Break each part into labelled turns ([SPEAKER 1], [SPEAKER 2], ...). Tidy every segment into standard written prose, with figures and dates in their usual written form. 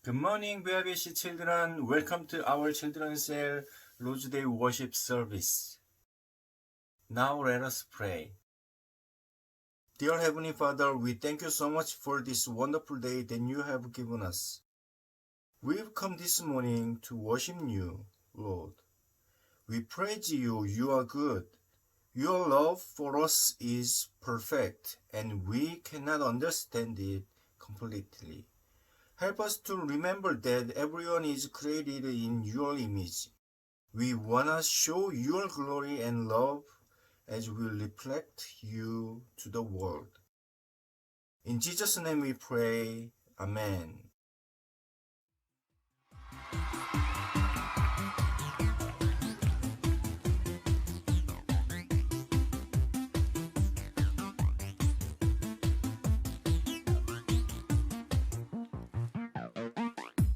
[SPEAKER 1] Good morning, BRBC children. Welcome to our Children's Cell Lord's Day worship service. Now let us pray. Dear Heavenly Father, we thank you so much for this wonderful day that you have given us. We've come this morning to worship you, Lord. We praise you, you are good. Your love for us is perfect, and we cannot understand it completely. Help us to remember that everyone is created in your image. We want to show your glory and love as we reflect you to the world. In Jesus' name we pray. Amen.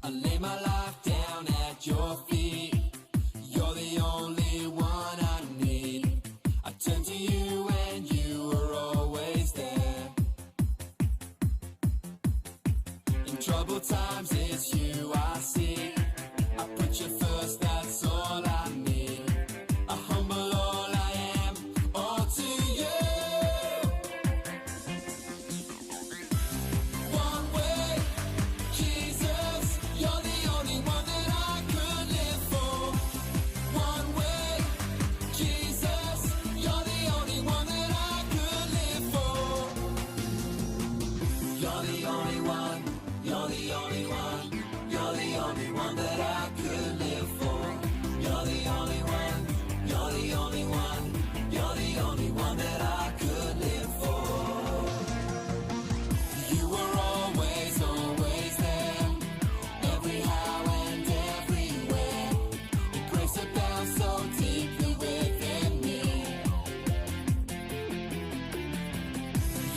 [SPEAKER 2] I lay my life down at your feet. You're the only one I need. I turn to you and you are always there. In troubled times it's you I seek. I put you first, that's all I need. I humble all I am, all to you. One way, Jesus, you're the only one that I could live for. One way, Jesus, you're the only one that I could live for. You're the only one, you're the only one, you're the only one that I could live for. You're the only one, you're the only one, you're the only one that I could live for. You were always, always there, every how and everywhere. Your grace abounds so deeply within me.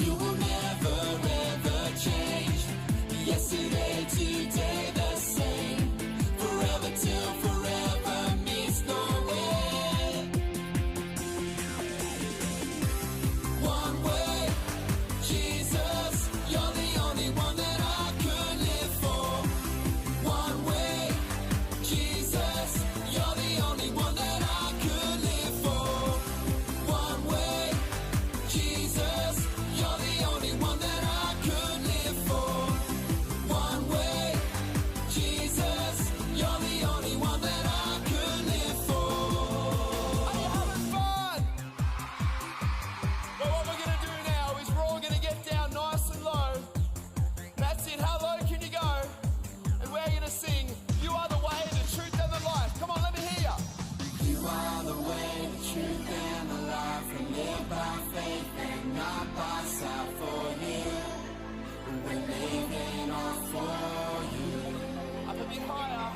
[SPEAKER 2] You will never ever change. Yesterday, today, the same. Forever till forever meets no end. One way, Jesus, you're the only one that I could live for. One way, Jesus, you're the only one that I could live for. One way, Jesus, you're the only one that I could live for. One way, Jesus, you're the only one that I could live for. Are you having fun? Well, what we're going to do now is we're all going to get down nice and low. That's it. How low can you go? And we're going to sing, you are the way, the truth, and the life. Come on, let me hear you. You are the way, the truth, and the life. We live by faith and not by sight for you. We're living all for you. Up a bit higher.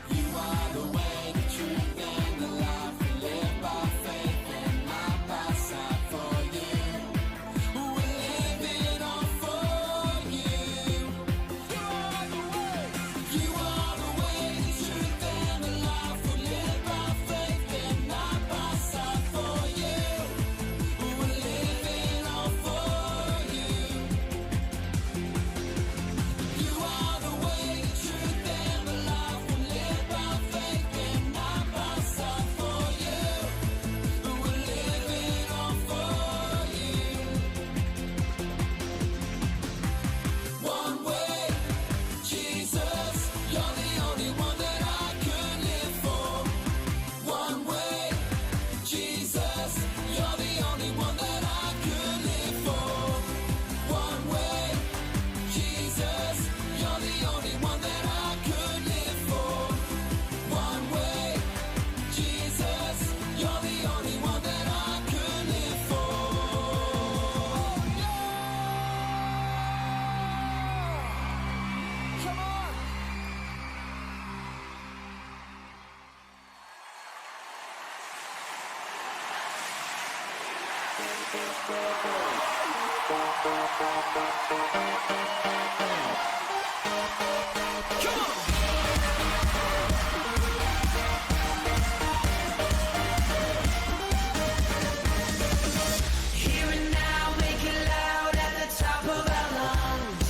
[SPEAKER 2] You are the way, the truth, and the life. We live by faith and not by sight for you. We're living all for you. You are the way. You are the way, the truth, and the life. We live by faith and not by sight for you. We're living all for you. You are the way, the truth, and the life. We live by faith and not by sight for you. We're living all for you. One way, Jesus, you're the only one that I could live for. One way, Jesus, you're the only one that I could live for. One way, Jesus, you're the only one that I could live for. One way, Jesus, you're the only one that I could live for. Come on! Come on! Here and now, make it loud at the top of our lungs.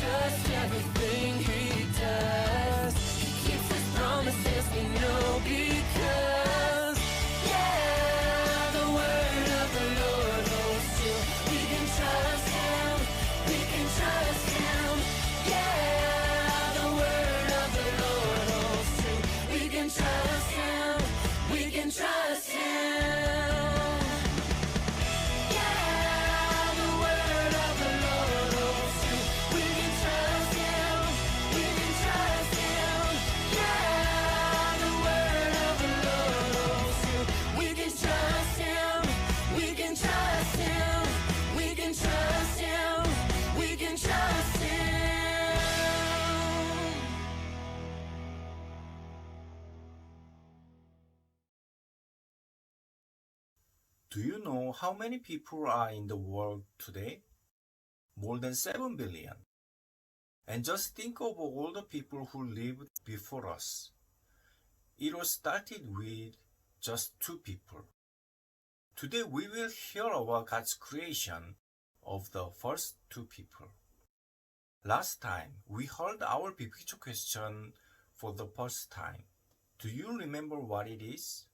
[SPEAKER 3] trust everything he does. He keeps his promises, we know because, yeah, the word of the Lord holds true. We can trust him, we can trust him. Yeah, the word of the Lord holds true. We can trust him, we can trust him.
[SPEAKER 1] Do you know how many people are in the world today? More than 7 billion. And just think of all the people who lived before us. It all started with just 2 people. Today we will hear about God's creation of the first 2 people. Last time we heard our biblical question for the first time. Do you remember what it is?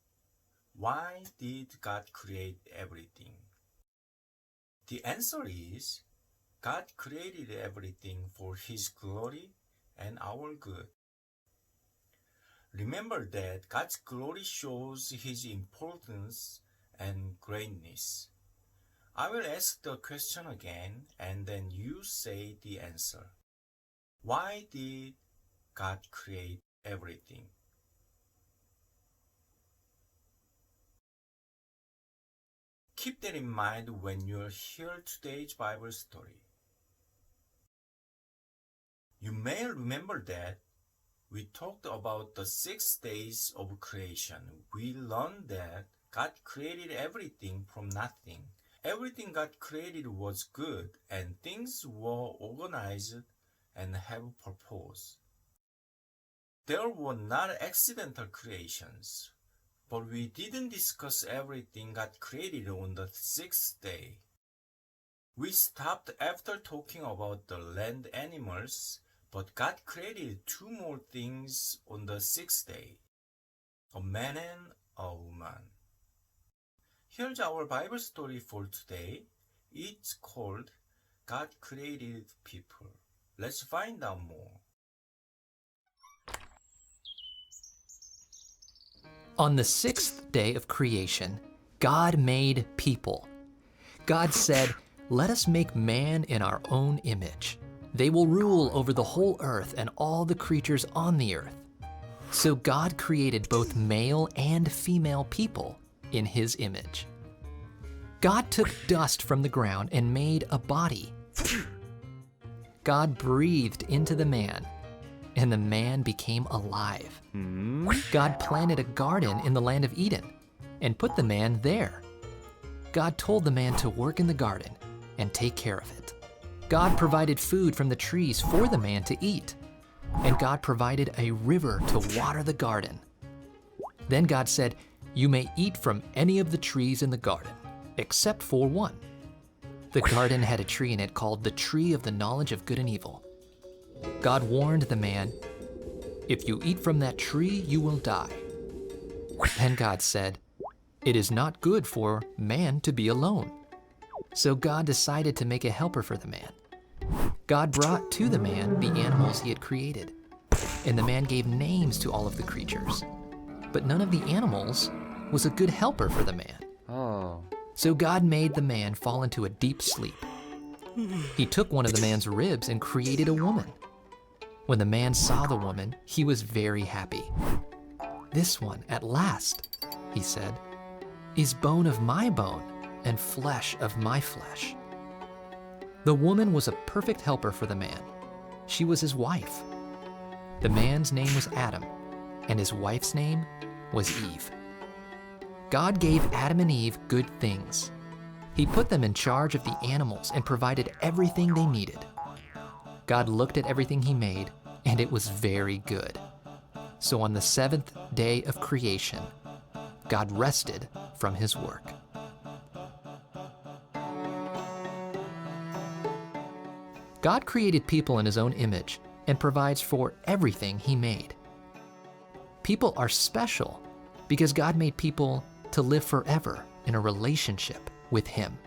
[SPEAKER 1] Why did God create everything? The answer is, God created everything for His glory and our good. Remember that God's glory shows His importance and greatness. I will ask the question again and then you say the answer. Why did God create everything? Keep that in mind when you hear today's Bible story. You may remember that we talked about the 6 days of creation. We learned that God created everything from nothing. Everything God created was good and things were organized and have purpose. There were not accidental creations. But we didn't discuss everything God created on the 6th day. We stopped after talking about the land animals, but God created 2 more things on the 6th day, a man and a woman. Here's our Bible story for today. It's called God Created People. Let's find out more.
[SPEAKER 4] On the 6th day of creation, God made people. God said, "Let us make man in our own image. They will rule over the whole earth and all the creatures on the earth." So God created both male and female people in His image. God took dust from the ground and made a body. God breathed into the man, and the man became alive. God planted a garden in the land of Eden and put the man there. God told the man to work in the garden and take care of it. God provided food from the trees for the man to eat, and God provided a river to water the garden. Then God said, "You may eat from any of the trees in the garden, except for one." The garden had a tree in it called the tree of the knowledge of good and evil. God warned the man, "If you eat from that tree, you will die." Then God said, "It is not good for man to be alone." So God decided to make a helper for the man. God brought to the man the animals He had created, and the man gave names to all of the creatures. But none of the animals was a good helper for the man. So God made the man fall into a deep sleep. He took one of the man's ribs and created a woman. When the man saw the woman, he was very happy. "This one, at last," he said, "is bone of my bone and flesh of my flesh." The woman was a perfect helper for the man. She was his wife. The man's name was Adam, and his wife's name was Eve. God gave Adam and Eve good things. He put them in charge of the animals and provided everything they needed. God looked at everything He made, and it was very good. So on the 7th day of creation, God rested from His work. God created people in His own image and provides for everything He made. People are special because God made people to live forever in a relationship with Him.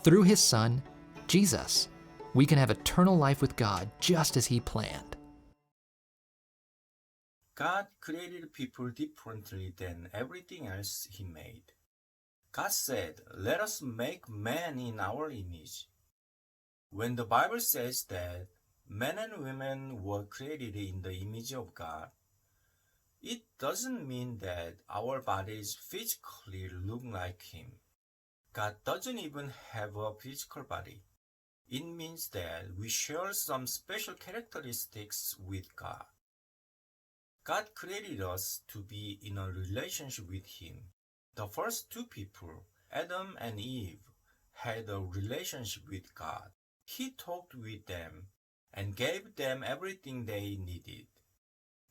[SPEAKER 4] Through His Son, Jesus, we can have eternal life with God just as He planned.
[SPEAKER 1] God created people differently than everything else He made. God said, "Let us make man in our image." When the Bible says that men and women were created in the image of God, it doesn't mean that our bodies physically look like Him. God doesn't even have a physical body. It means that we share some special characteristics with God. God created us to be in a relationship with Him. The first two people, Adam and Eve, had a relationship with God. He talked with them and gave them everything they needed.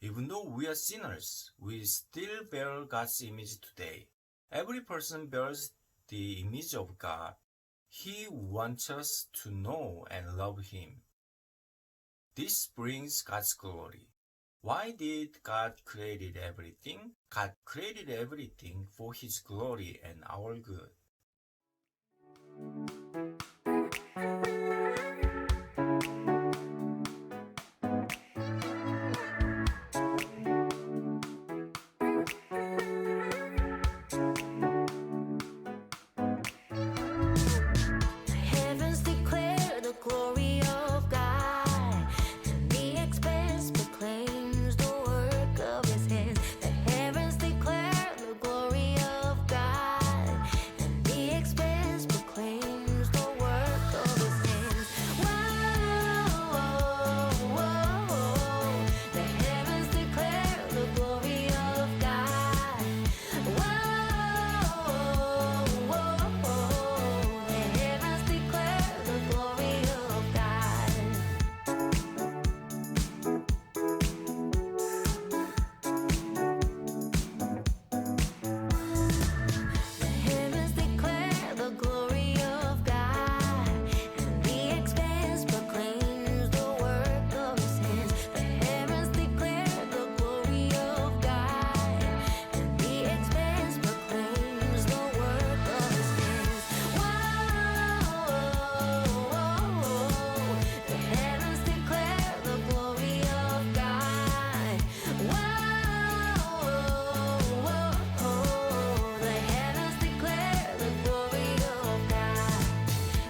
[SPEAKER 1] Even though we are sinners, we still bear God's image today. Every person bears the image of God. He wants us to know and love Him. This brings God's glory. Why did God create everything? God created everything for His glory and our good.
[SPEAKER 3] Heavens declare the glory of God, and the expanse proclaims the work of His hands. The heavens declare the glory of God, and the expanse proclaims the work of His hands. Whoa, the heavens declare the glory of God. Whoa, the heavens declare the glory of God. The heavens declare the glory of God, and the expanse proclaims the work of His hands. The heavens declare the glory of God, and the expanse proclaims the work of His hands. The heavens declare the glory of God. The heavens declare the glory of God.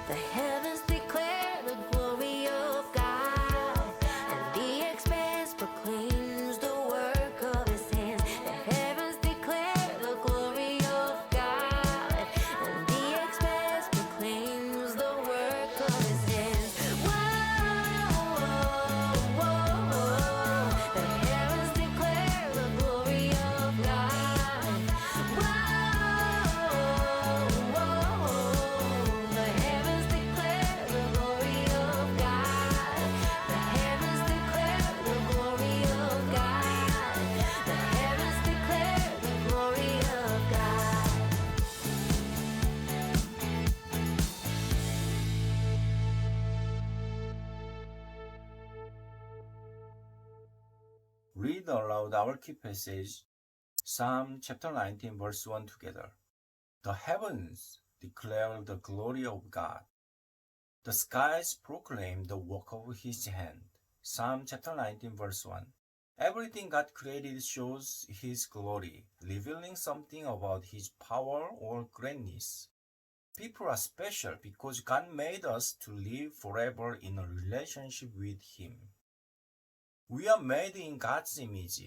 [SPEAKER 3] The heavens declare the glory of God, and the expanse proclaims the work of His hands. The heavens declare the glory of God, and the expanse proclaims the work of His hands. The heavens declare the glory of God. The heavens declare the glory of God. The heavens declare the glory of God. The heavens declare the glory of God.
[SPEAKER 1] Read aloud our key passage, Psalm chapter 19, verse 1 together. The heavens declare the glory of God. The skies proclaim the work of His hand. Psalm chapter 19, verse 1. Everything God created shows His glory, revealing something about His power or greatness. People are special because God made us to live forever in a relationship with Him. We are made in God's image,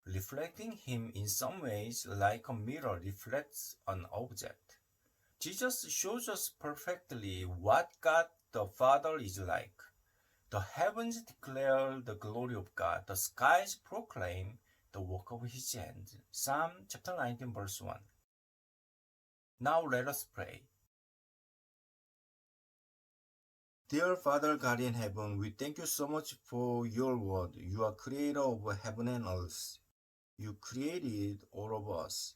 [SPEAKER 1] reflecting Him in some ways like a mirror reflects an object. Jesus shows us perfectly what God the Father is like. The heavens declare the glory of God. The skies proclaim the work of His hands. Psalm chapter 19, verse 1. Now let us pray. Dear Father God in heaven, we thank you so much for your word. You are creator of heaven and earth. You created all of us.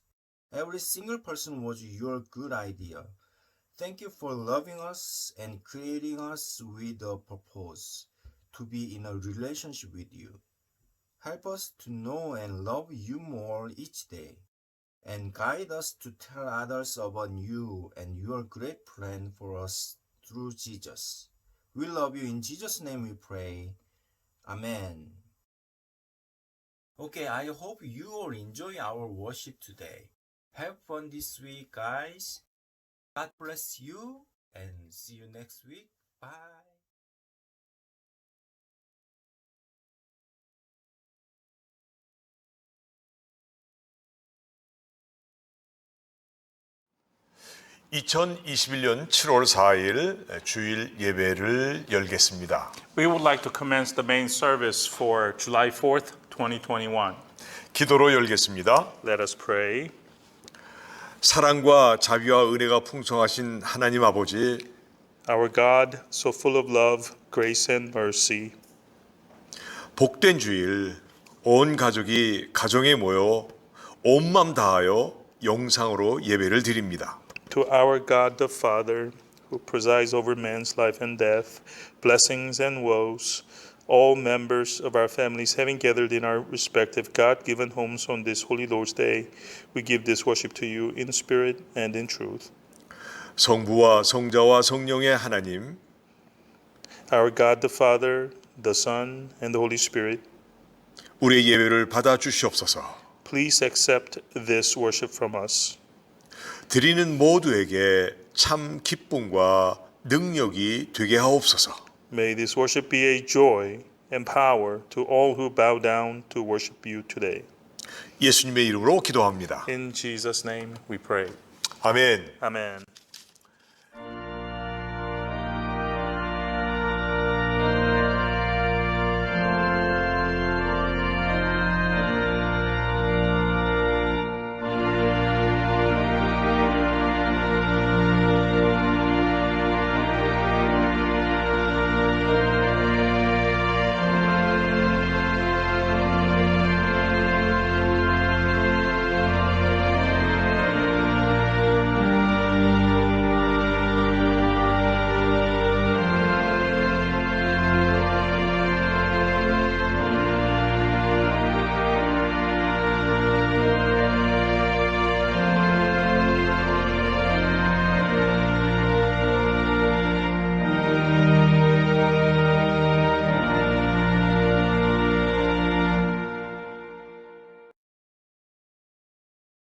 [SPEAKER 1] Every single person was your good idea. Thank you for loving us and creating us with a purpose to be in a relationship with you. Help us to know and love you more each day, and guide us to tell others about you and your great plan for us through Jesus. We love you. In Jesus' name we pray. Amen. Okay, I hope you all enjoy our worship today. Have fun this week, guys. God bless you and see you next week. Bye.
[SPEAKER 5] (2021년 7월 4일) 주일 예배를 열겠습니다.
[SPEAKER 6] We would like to commence the main service for July 4th, 2021.
[SPEAKER 5] 기도로 열겠습니다.
[SPEAKER 6] Let us pray.
[SPEAKER 5] 사랑과 자비와 은혜가 풍성하신 하나님 아버지,
[SPEAKER 6] Our God, so full of love, grace and mercy,
[SPEAKER 5] 복된 주일 온 가족이 가정에 모여 온 맘 다하여 영상으로 예배를 드립니다.
[SPEAKER 6] to our God the Father, who presides over man's life and death, blessings and woes, all members of our families having gathered in our respective God-given homes on this Holy Lord's Day, we give this worship to you in spirit and in truth.
[SPEAKER 5] 성부와 성자와 성령의 하나님,
[SPEAKER 6] Our God the Father, the Son, and the Holy Spirit,
[SPEAKER 5] 우리의 예배를 받아 주시옵소서.
[SPEAKER 6] please accept this worship from us.
[SPEAKER 5] 드리는 모두에게 참 기쁨과 능력이 되게 하옵소서.
[SPEAKER 6] May this worship be a joy and power to all who bow down to worship you today.
[SPEAKER 5] 예수님의 이름으로 기도합니다.
[SPEAKER 6] In Jesus' name we pray.
[SPEAKER 5] 아멘.
[SPEAKER 6] Amen.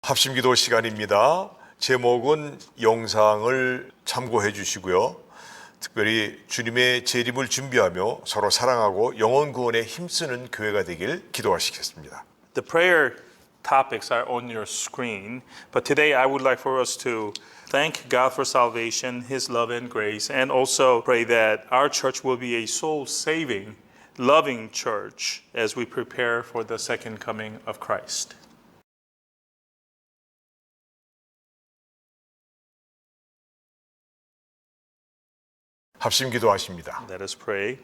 [SPEAKER 5] 합심기도 시간입니다. 제목은 영상을 참고해 주시고요. 특별히 주님의 재림을 준비하며 서로 사랑하고 영혼 구원에 힘쓰는 교회가 되길 기도하시겠습니다.
[SPEAKER 6] The prayer topics are on your screen, but today I would like for us to thank God for salvation, His love and grace, and also pray that our church will be a soul-saving, loving church as we prepare for the second coming of Christ.
[SPEAKER 5] 합심기도 하십니다.
[SPEAKER 6] Let us pray.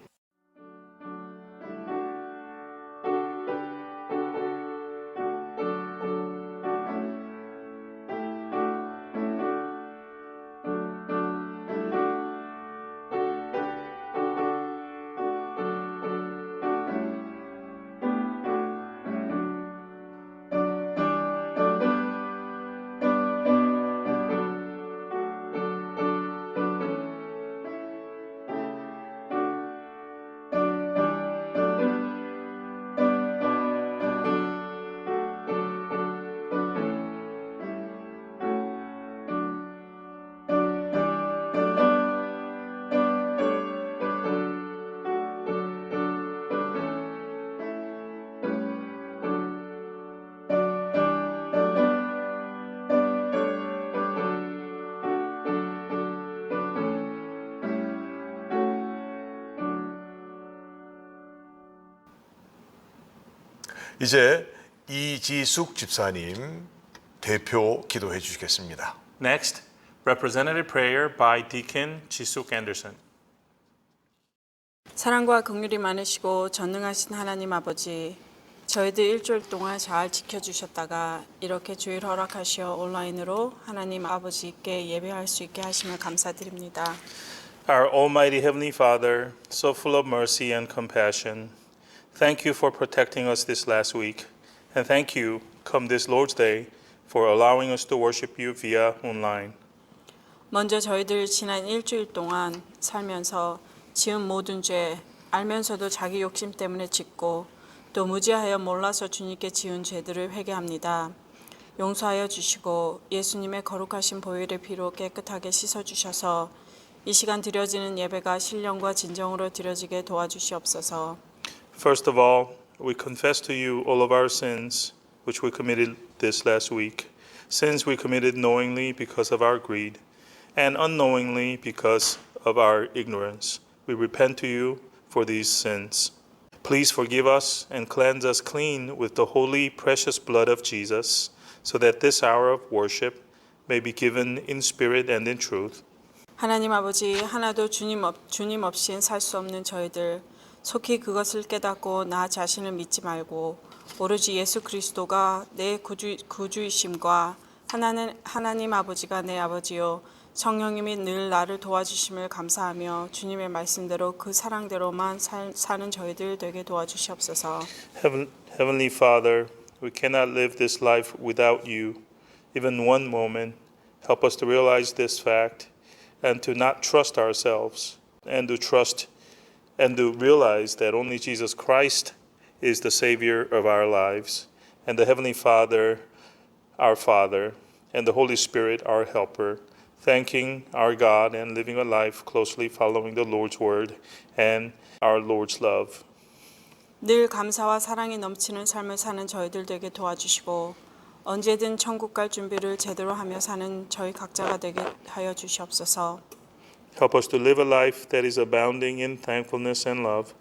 [SPEAKER 5] 이제 이지숙 집사님 대표 기도해 주시겠습니다.
[SPEAKER 6] Next, representative prayer by Deacon Jisuk Anderson.
[SPEAKER 7] 사랑과 긍휼이 많으시고 전능하신 하나님 아버지, 저희들 일주일 동안 잘 지켜주셨다가 이렇게 주일 허락하시어 온라인으로 하나님 아버지께 예배할 수 있게 하심을 감사드립니다.
[SPEAKER 6] Our Almighty Heavenly Father, so full of mercy and compassion, thank you for protecting us this last week, and thank you, come this Lord's Day, for allowing us to worship you via online.
[SPEAKER 7] 먼저 저희들 지난 일주일 동안 살면서 지은 모든 죄, 알면서도 자기 욕심 때문에 짓고 또 무지하여 몰라서 주님께 지은 죄들을 회개합니다. 용서하여 주시고 예수님의 거룩하신 보혈의 피로 깨끗하게 씻어주셔서 이 시간 드려지는 예배가 신령과 진정으로 드려지게 도와주시옵소서.
[SPEAKER 6] First of all, we confess to you all of our sins which we committed this last week, sins we committed knowingly because of our greed, and unknowingly because of our ignorance. We repent to you for these sins. Please forgive us and cleanse us clean with the holy, precious blood of Jesus, so that this hour of worship may be given in spirit and in truth.
[SPEAKER 7] 하나님 아버지, 하나도 주님 없인 살 수 없는 저희들, 속히 그것을 깨닫고 나 자신을 믿지 말고 오로지 예수 그리스도가 내 구주이심과 하나님 아버지가 내 아버지요 성령님이 늘 나를 도와주심을 감사하며 주님의 말씀대로 그 사랑대로만 사는 저희들 되게 도와주시옵소서.
[SPEAKER 6] Heavenly Father, we cannot live this life without you, even one moment. Help us to realize this fact and to not trust ourselves and to realize that only Jesus Christ is the Savior of our lives, and the Heavenly Father, our Father, and the Holy Spirit, our Helper, thanking our God and living a life closely following the Lord's Word and our Lord's love.
[SPEAKER 7] 늘 감사와 사랑이 넘치는 삶을 사는 저희들 되게 도와주시고 언제든 천국 갈 준비를 제대로 하며 사는 저희 각자가 되게 하여 주시옵소서.
[SPEAKER 6] Help us to live a life that is abounding in thankfulness and love,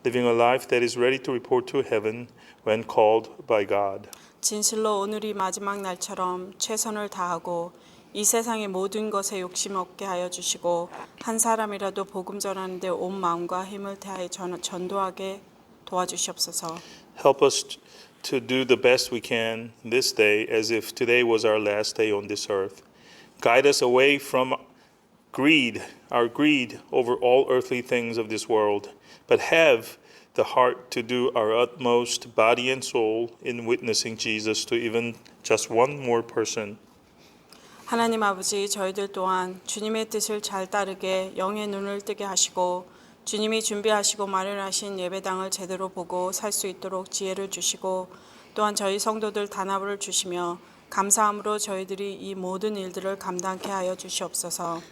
[SPEAKER 6] living a life that is ready to report to heaven when called by God.
[SPEAKER 7] 진실로 오늘이 마지막 날처럼 최선을 다하고 이 세상의 모든 것에 욕심 없게 하여 주시고 한 사람이라도 복음 전하는데 온 마음과 힘을 다해 전도하게 도와주시옵소서.
[SPEAKER 6] Help us to do the best we can this day as if today was our last day on this earth. Guide us away from our greed over all earthly things of this world, but have the heart to do our utmost, body and soul, in witnessing Jesus to even just one more person.
[SPEAKER 7] 하나님 아버지, 저희들 또한 주님의 뜻을 잘 따르게 영의 눈을 뜨게 하시고 주님이 준비하시고 마련하신 예배당을 제대로 보고 살 수 있도록 지혜를 주시고 또한 저희 성도들 단합을 주시며 감사함으로 저희들이 이 모든 일들을 감당케 하여 주시옵소서.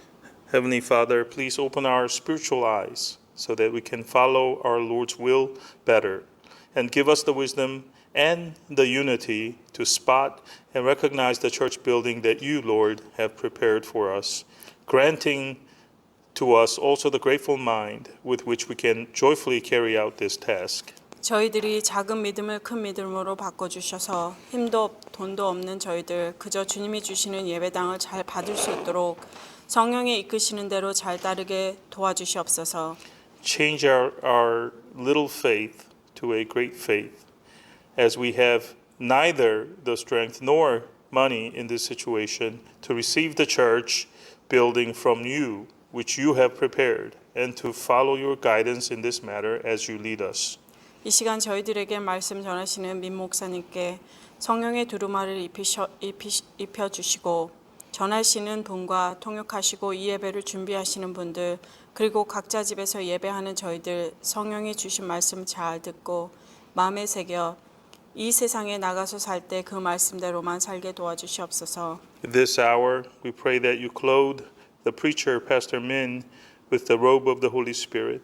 [SPEAKER 6] Heavenly Father, please open our spiritual eyes so that we can follow our Lord's will better, and give us the wisdom and the unity to spot and recognize the church building that you, Lord, have prepared for us, granting to us also the grateful mind with which we can joyfully carry out this task.
[SPEAKER 7] 저희들이 작은 믿음을 큰 믿음으로 바꿔주셔서 힘도 돈도 없는 저희들 그저 주님이 주시는 예배당을 잘 받을 수 있도록 성령이 이끄시는 대로 잘 따르게 도와주시옵소서.
[SPEAKER 6] Change our little faith to a great faith, as we have neither the strength nor money in this situation to receive the church building from you, which you have prepared, and to follow your guidance in this matter as you lead us.
[SPEAKER 7] 이 시간 저희들에게 말씀 전하시는 민 목사님께 성령의 두루마리를 입혀주시고 전하시는 분과 통역하시고 이 예배를 준비하시는 분들 그리고 각자 집에서 예배하는 저희들 성령이 주신 말씀 잘 듣고 마음에 새겨 이 세상에 나가서 살 때 그 말씀대로만 살게 도와주시옵소서.
[SPEAKER 6] This hour, we pray that you clothe the preacher, Pastor Min, with the robe of the Holy Spirit,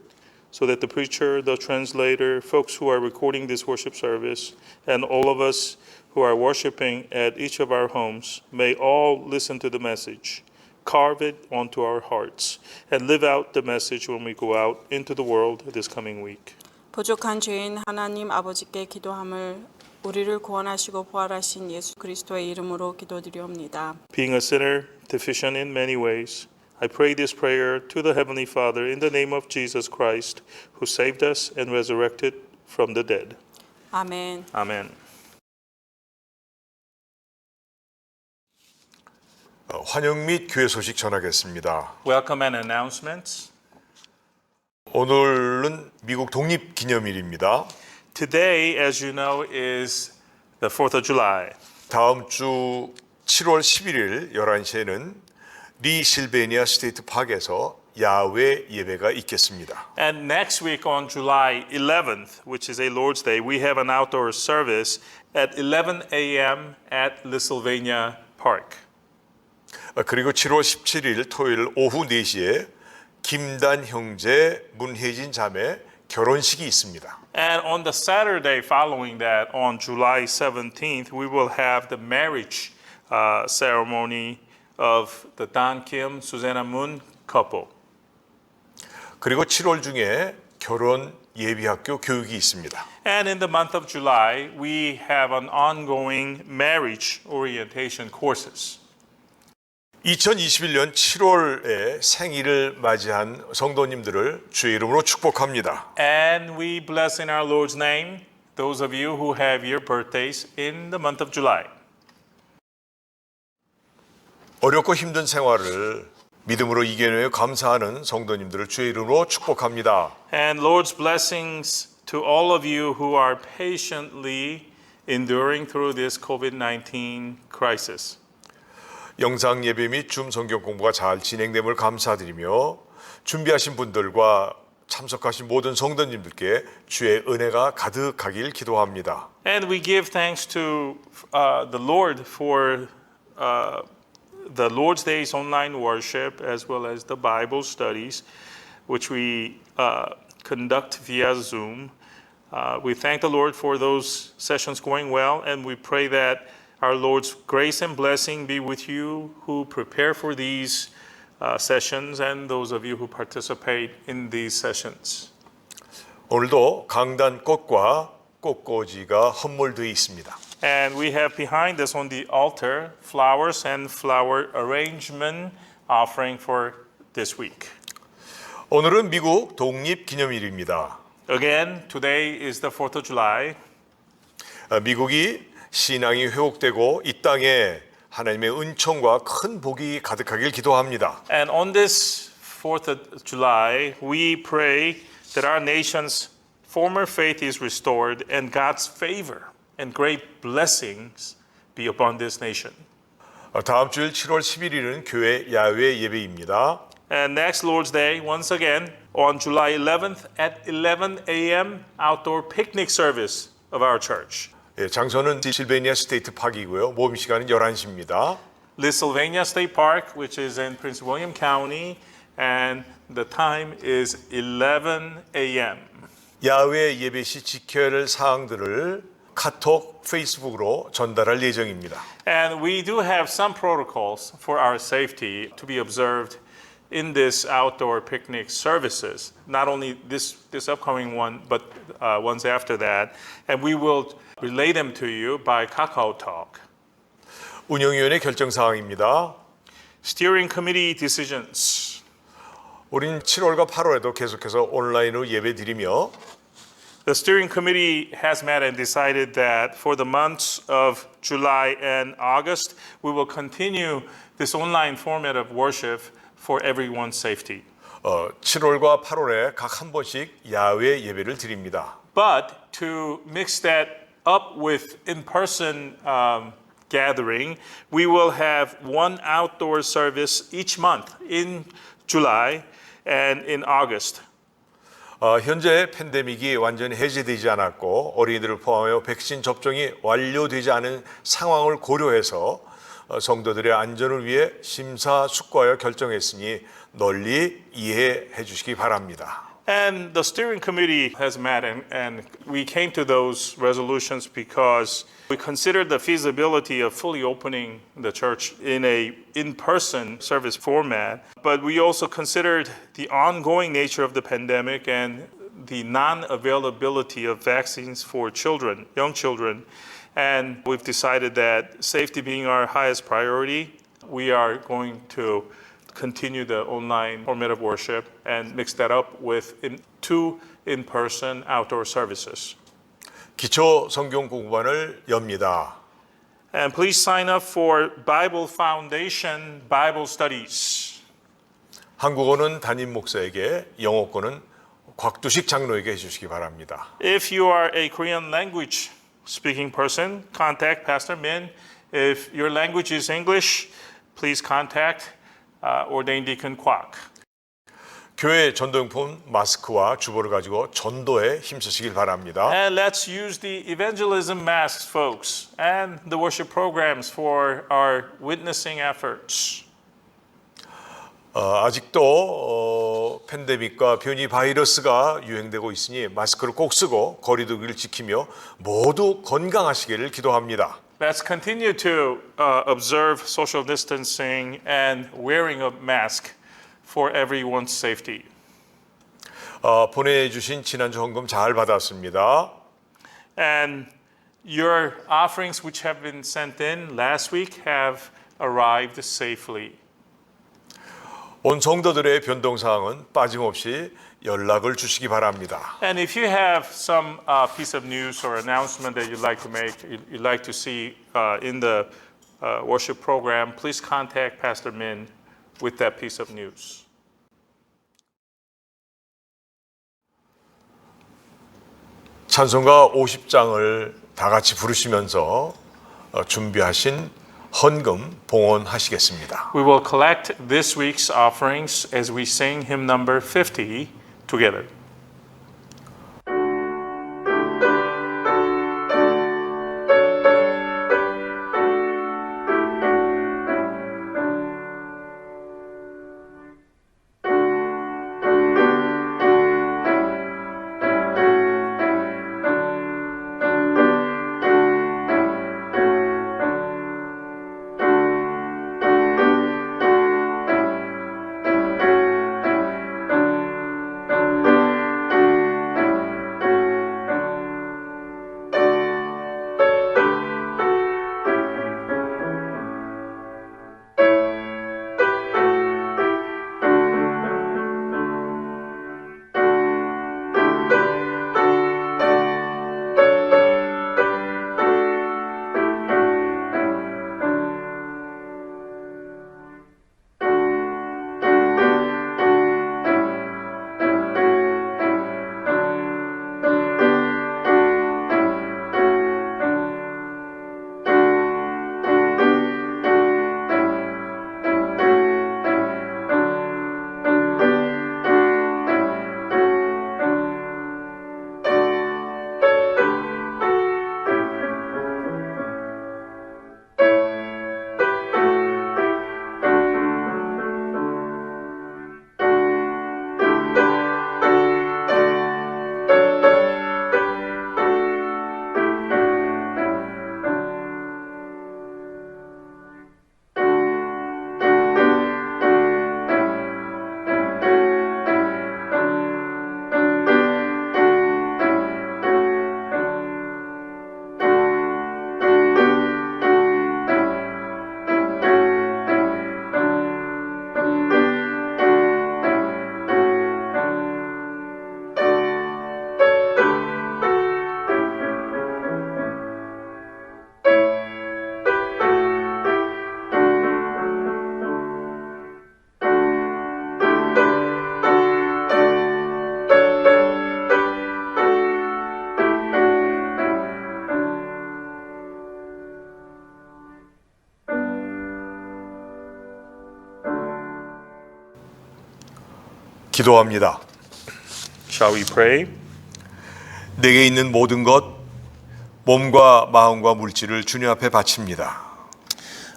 [SPEAKER 6] so that the preacher, the translator, folks who are recording this worship service, and all of us who are worshiping at each of our homes may all listen to the message, carve it onto our hearts, and live out the message when we go out into the world this coming week.
[SPEAKER 7] 부족한 죄인 하나님 아버지께 기도함을 우리를 구원하시고 부활하신 예수 그리스도의 이름으로 기도드리옵니다.
[SPEAKER 6] Being a sinner, deficient in many ways, I pray this prayer to the Heavenly Father in the name of Jesus Christ, who saved us and resurrected from the dead.
[SPEAKER 7] 아멘.
[SPEAKER 6] Amen.
[SPEAKER 5] 환영 및 교회 소식 전하겠습니다.
[SPEAKER 6] Welcome and announcements.
[SPEAKER 5] 오늘은 미국 독립기념일입니다.
[SPEAKER 6] Today, as you know, is the 4th of July.
[SPEAKER 5] 다음 주 7월 11일 11시에는 리 실베니아 스테이트 파크에서 야외 예배가 있겠습니다.
[SPEAKER 6] And next week on July 11th, which is a Lord's Day, we have an outdoor service at 11 a.m. at Lithuania Park.
[SPEAKER 5] 그리고 7월 17일 토요일 오후 4시에 김단 형제, 문혜진 자매 결혼식이 있습니다.
[SPEAKER 6] And on the Saturday following that, on July 17th, we will have the marriage ceremony of the Dan Kim, Susanna Moon couple.
[SPEAKER 5] 그리고 7월 중에 결혼 예비학교 교육이 있습니다.
[SPEAKER 6] And in the month of July, we have an ongoing marriage orientation courses.
[SPEAKER 5] 2021년 7월에 생일을 맞이한 성도님들을 주의 이름으로 축복합니다.
[SPEAKER 6] And we bless in our Lord's name those of you who have your birthdays in the month of July.
[SPEAKER 5] 어렵고 힘든 생활을 믿음으로 이겨내어 감사하는 성도님들을 주의 이름으로 축복합니다.
[SPEAKER 6] And Lord's blessings to all of you who are patiently enduring through this COVID-19 crisis.
[SPEAKER 5] 영상 예배 및 줌 성경 공부가 잘 진행됨을 감사드리며 준비하신 분들과 참석하신 모든 성도님들께 주의 은혜가 가득하길 기도합니다.
[SPEAKER 6] And we give thanks to the Lord for the Lord's Day's online worship as well as the Bible studies, which we conduct via Zoom. We thank the Lord for those sessions going well, and we pray that our Lord's grace and blessing be with you who prepare for these sessions and those of you who participate in these sessions.
[SPEAKER 5] 오늘도 강단 꽃과 꽃꽂이가 헌물되어 있습니다.
[SPEAKER 6] And we have behind us on the altar flowers and flower arrangement offering for this week.
[SPEAKER 5] 오늘은 미국 독립기념일입니다.
[SPEAKER 6] Again, today is the 4th of July.
[SPEAKER 5] 미국이 신앙이 회복되고 이 땅에 하나님의 은총과 큰 복이 가득하길 기도합니다.
[SPEAKER 6] And on this 4th of July, we pray that our nation's former faith is restored and God's favor and great blessings be upon this nation.
[SPEAKER 5] 다음 주일 7월 11일은 교회 야외 예배입니다.
[SPEAKER 6] And next Lord's Day, once again, on July 11th at 11 a.m. outdoor picnic service of our church.
[SPEAKER 5] 장소는 실베니아 스테이트 파크이고요. 모임 시간은 11시입니다.
[SPEAKER 6] Lithuania State Park, which is in Prince William County, and the time is 11 a.m.
[SPEAKER 5] 야외 예배 시 지켜야 할 사항들을 카톡, 페이스북으로 전달할 예정입니다.
[SPEAKER 6] And we do have some protocols for our safety to be observed in this outdoor picnic services, not only this upcoming one, but ones after that. And we will relay them to you by KakaoTalk.
[SPEAKER 5] 운영위원회 결정 사항입니다.
[SPEAKER 6] Steering committee decisions.
[SPEAKER 5] 우린 7월과 8월에도 계속해서 온라인으로 예배 드리며
[SPEAKER 6] The steering committee has met and decided that for the months of July and August, we will continue this online format of worship for everyone's safety.
[SPEAKER 5] 7월과 8월에 각 한 번씩 야외 예배를 드립니다.
[SPEAKER 6] But to mix that up with in-person gathering, we will have one outdoor service each month in July and in August.
[SPEAKER 5] 현재 팬데믹이 완전히 해제되지 않았고 어린이들을 포함하여 백신 접종이 완료되지 않은 상황을 고려해서 성도들의 안전을 위해 심사숙고하여 결정했으니 널리 이해해 주시기 바랍니다.
[SPEAKER 6] And the steering committee has met and we came to those resolutions because we considered the feasibility of fully opening the church in a in-person service format, but we also considered the ongoing nature of the pandemic and the non-availability of vaccines for children, young children, and we've decided that safety being our highest priority, we are going to continue the online format of worship and mix that up with two in-person outdoor services.
[SPEAKER 5] 기초 성경 공부반을 엽니다.
[SPEAKER 6] And please sign up for Bible Foundation Bible Studies.
[SPEAKER 5] 한국어는 담임 목사에게, 영어권은 곽두식 장로에게 해주시기 바랍니다.
[SPEAKER 6] If you are a Korean language speaking person, contact Pastor Min. If your language is English, please contact ordained deacon Kwak.
[SPEAKER 5] 교회 전도용품 마스크와 주보를 가지고 전도에 힘쓰시길 바랍니다.
[SPEAKER 6] And let's use the evangelism masks, folks, and the worship programs for our witnessing efforts.
[SPEAKER 5] 아직도 팬데믹과 변이 바이러스가 유행되고 있으니 마스크를 꼭 쓰고 거리두기를 지키며 모두 건강하시기를 기도합니다.
[SPEAKER 6] Let's continue to observe social distancing and wearing a mask for everyone's safety.
[SPEAKER 5] 보내주신 지난주 헌금 잘 받았습니다.
[SPEAKER 6] And your offerings which have been sent in last week have arrived safely.
[SPEAKER 5] 온 성도들의 변동사항은 빠짐없이 연락을 주시기 바랍니다.
[SPEAKER 6] And if you have some piece of news or announcement that you'd like to make, you'd like to see in the worship program, please contact Pastor Min with that piece of news.
[SPEAKER 5] 찬송가 50장을 다 같이 부르시면서 준비하신 헌금 봉헌하시겠습니다.
[SPEAKER 6] We will collect this week's offerings as we sing hymn number 50 together.
[SPEAKER 5] 기도합니다.
[SPEAKER 6] Shall we pray?
[SPEAKER 5] 내게 있는 모든 것, 몸과 마음과 물질을 주님 앞에 바칩니다.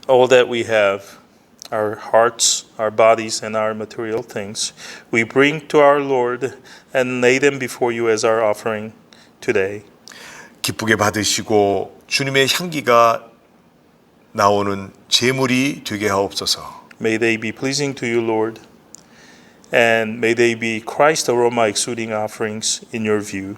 [SPEAKER 6] All that we have, our hearts, our bodies, and our material things, we bring to our Lord and lay them before you as our offering today.
[SPEAKER 5] 기쁘게 받으시고 주님의 향기가 나오는 제물이 되게 하옵소서.
[SPEAKER 6] May they be pleasing to you, Lord, and may they be Christ aroma exuding offerings in your view.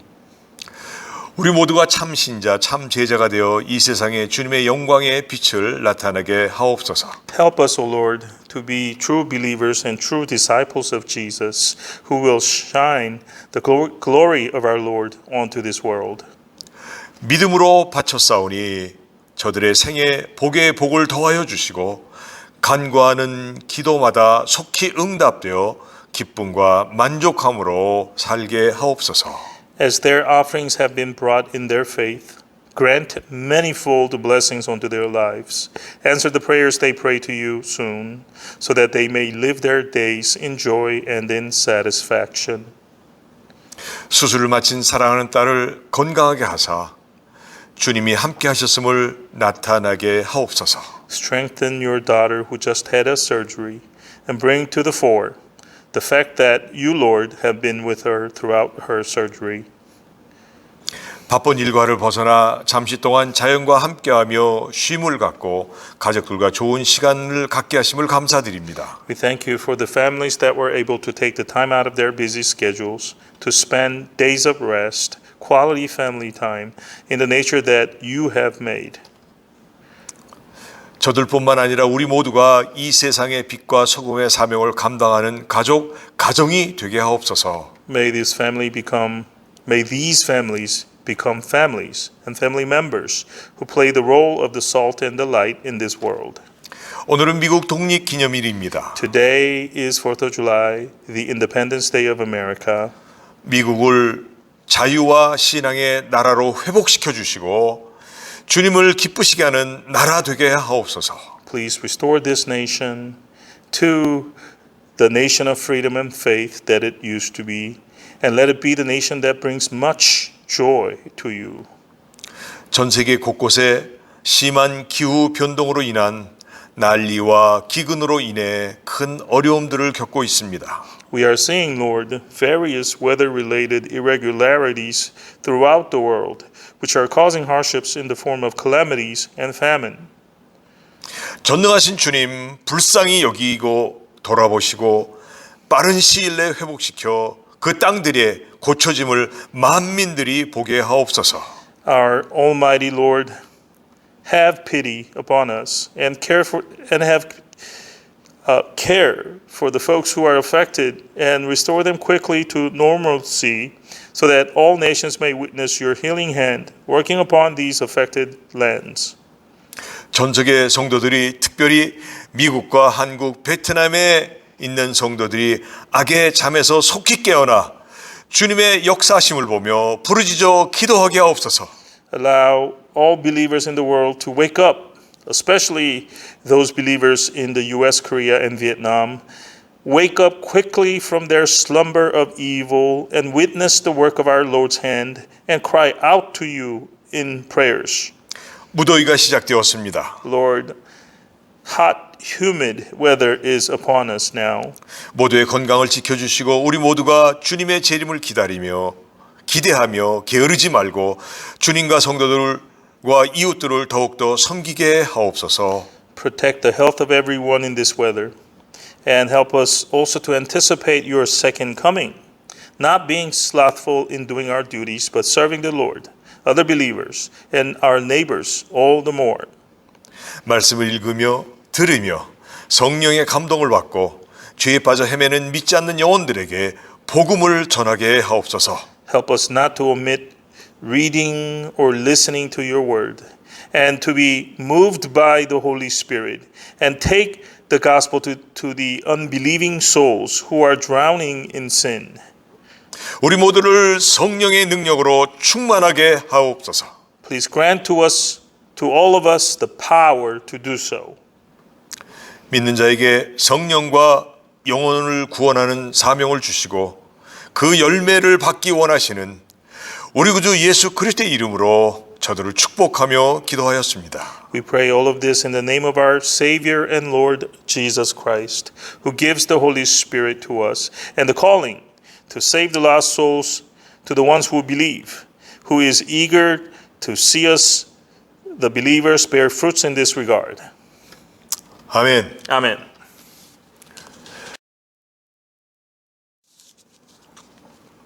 [SPEAKER 5] 우리 모두가 참 신자, 참 제자가 되어 이 세상에 주님의 영광의 빛을 나타나게 하옵소서.
[SPEAKER 6] Help us, O Lord, to be true believers and true disciples of Jesus, who will shine the glory of our Lord onto this world.
[SPEAKER 5] 믿음으로 바쳤사오니 저들의 생에 복의 복을 더하여 주시고 간구하는 기도마다 속히 응답되어 기쁨과 만족함으로 살게 하옵소서.
[SPEAKER 6] As their offerings have been brought in their faith, grant manifold blessings unto their lives. Answer the prayers they pray to you soon, so that they may live their days in joy and in satisfaction.
[SPEAKER 5] 수술을 마친 사랑하는 딸을 건강하게 하사 주님이 함께 하셨음을 나타나게 하옵소서.
[SPEAKER 6] Strengthen your daughter who just had a surgery and bring to the fore the fact that you, Lord, have been with her throughout her surgery.
[SPEAKER 5] 바쁜 일과를 벗어나 잠시 동안 자연과 함께하며 쉼을 갖고 가족들과 좋은 시간을 갖게 하심을 감사드립니다.
[SPEAKER 6] We thank you for the families that were able to take the time out of their busy schedules to spend days of rest, quality family time in the nature that you have made.
[SPEAKER 5] 저들뿐만 아니라 우리 모두가 이 세상의 빛과 소금의 사명을 감당하는 가정이 되게 하옵소서.
[SPEAKER 6] May these families become families and family members who play the role of the salt and the light in this world.
[SPEAKER 5] 오늘은 미국 독립기념일입니다.
[SPEAKER 6] Today is 4th of July, the Independence Day of America.
[SPEAKER 5] 미국을 자유와 신앙의 나라로 회복시켜 주시고 주님을 기쁘시게 하는 나라 되게 하옵소서.
[SPEAKER 6] Please restore this nation to the nation of freedom and faith that it used to be, and let it be the nation that brings much joy to you.
[SPEAKER 5] 전 세계 곳곳에 심한 기후 변동으로 인한 난리와 기근으로 인해 큰 어려움들을 겪고 있습니다.
[SPEAKER 6] We are seeing, Lord, various weather-related irregularities throughout the world, which are causing hardships in the form of calamities and famine.
[SPEAKER 5] 전능하신 주님 불쌍히 여기고 돌아보시고 빠른 시일 내에 회복시켜 그 땅들의 고쳐짐을 만민들이 보게 하옵소서.
[SPEAKER 6] Our Almighty Lord, have pity upon us and care for the folks who are affected and restore them quickly to normalcy, so that all nations may witness your healing hand working upon these affected lands.
[SPEAKER 5] 전적의 성도들이 특별히 미국과 한국, 베트남에 있는 성도들이 악의 잠에서 속히 깨어나 주님의 역사하심을 보며 부르짖어 기도하게 하옵소서.
[SPEAKER 6] Allow all believers in the world to wake up, especially those believers in the US, Korea, and Vietnam. Wake up quickly from their slumber of evil and witness the work of our Lord's hand and cry out to you in prayers.
[SPEAKER 5] 무더위가 시작되었습니다.
[SPEAKER 6] Lord, hot, humid weather is upon us now.
[SPEAKER 5] 모두의 건강을 지켜주시고 우리 모두가 주님의 재림을 기대하며 게으르지 말고 주님과 성도들과 이웃들을 더욱더 섬기게 하옵소서.
[SPEAKER 6] Protect the health of everyone in this weather and help us also to anticipate your second coming, not being slothful in doing our duties, but serving the Lord, other believers, and our neighbors all the more.
[SPEAKER 5] 말씀을 읽으며 들으며 성령의 감동을 받고 죄에 빠져 헤매는 믿지 않는 영혼들에게 복음을 전하게 하옵소서.
[SPEAKER 6] Help us not to omit reading or listening to your word, and to be moved by the Holy Spirit, and take the gospel to the unbelieving souls who are drowning in sin.
[SPEAKER 5] 우리 모두를 성령의 능력으로 충만하게 하옵소서.
[SPEAKER 6] Please grant to all of us, the power to do so.
[SPEAKER 5] 믿는 자에게 성령과 영혼을 구원하는 사명을 주시고 그 열매를 받기 원하시는 우리 구주 예수 그리스도의 이름으로 저들을 축복하며 기도하였습니다.
[SPEAKER 6] We pray all of this in the name of our Savior and Lord Jesus Christ, who gives the Holy Spirit to us and the calling to save the lost souls to the ones who believe, who is eager to see us, the believers, bear fruits in this regard.
[SPEAKER 5] 아멘.
[SPEAKER 6] Amen.